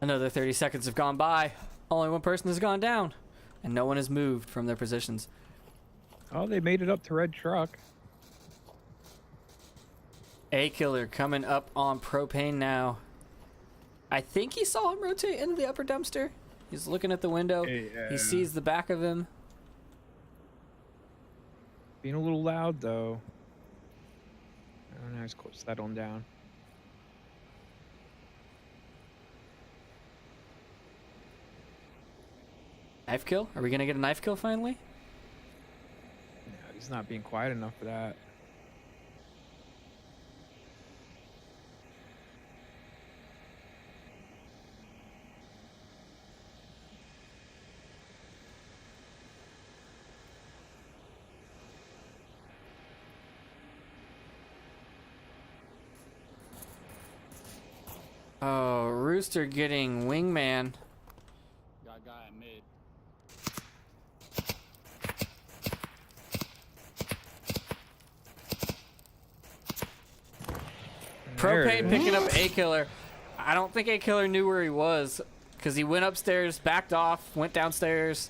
Another 30 seconds have gone by. Only one person has gone down, and no one has moved from their positions. Oh, they made it up to red truck. A Killer coming up on Propane now. I think he saw him rotate into the upper dumpster. He's looking at the window. Yeah. He sees the back of him. Being a little loud though. Oh, now he's settling down. Knife kill? Are we gonna get a knife kill finally? Yeah, he's not being quiet enough for that. Oh, Rooster getting wingman. Got a guy at mid. Propane picking up A Killer. I don't think A Killer knew where he was because he went upstairs, backed off, went downstairs.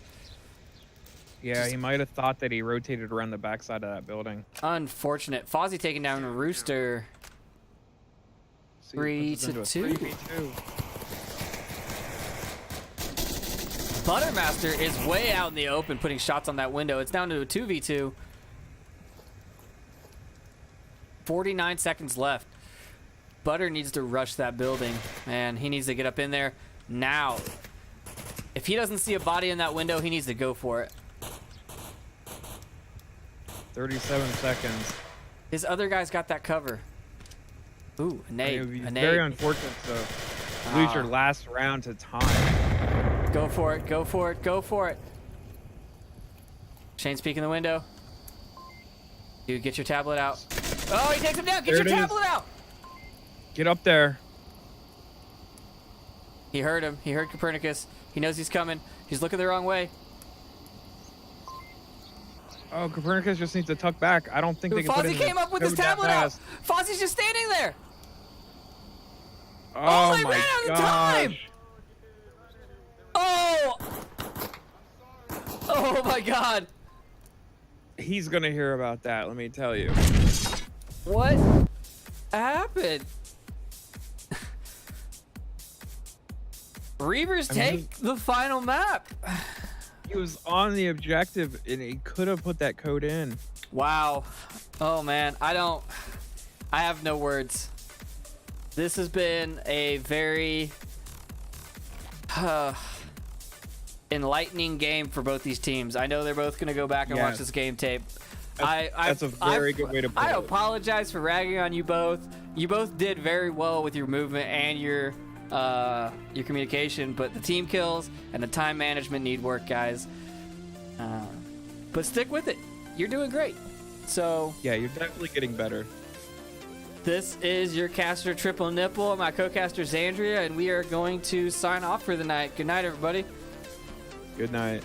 Yeah, he might have thought that he rotated around the backside of that building. Unfortunate. Fozzie taking down Rooster. See, it puts us 3-2. into a 3v2. Buttermaster is way out in the open putting shots on that window. It's down to a 2v2. 49 seconds left. Butter needs to rush that building. Man, he needs to get up in there now. If he doesn't see a body in that window, he needs to go for it. 37 seconds. His other guy's got that cover. Ooh, a nade. It would be A very nade. unfortunate to lose your last round to time. Go for it, go for it, go for it. Shane's peeking the window. Dude, get your tablet out. Oh, he takes him down. Get There your it is. tablet out. Get up there. He heard him. He heard Copernicus. He knows he's coming. He's looking the wrong way. Oh, Copernicus just needs to tuck back. I don't think they can put Fozzie in came the up with his code that tablet out. fast. Fozzie's just standing there. Oh, they my ran out of gosh. time. Oh. Oh my God. He's gonna hear about that, let me tell you. What happened? Reavers take the final map. He was on the objective and he could have put that code in. Wow. Oh man, I have no words. This has been a very enlightening game for both these teams. I know they're both going to go back and watch this game tape. That's a very good way to put I it. apologize for ragging on you both. You both did very well with your movement and your communication, but the team kills and the time management need work, guys. But stick with it. You're doing great. So yeah, you're definitely getting better. this is your caster Triple Nipple, my co-caster Xandria, and we are going to sign off for the night. Good night, everybody. Good night.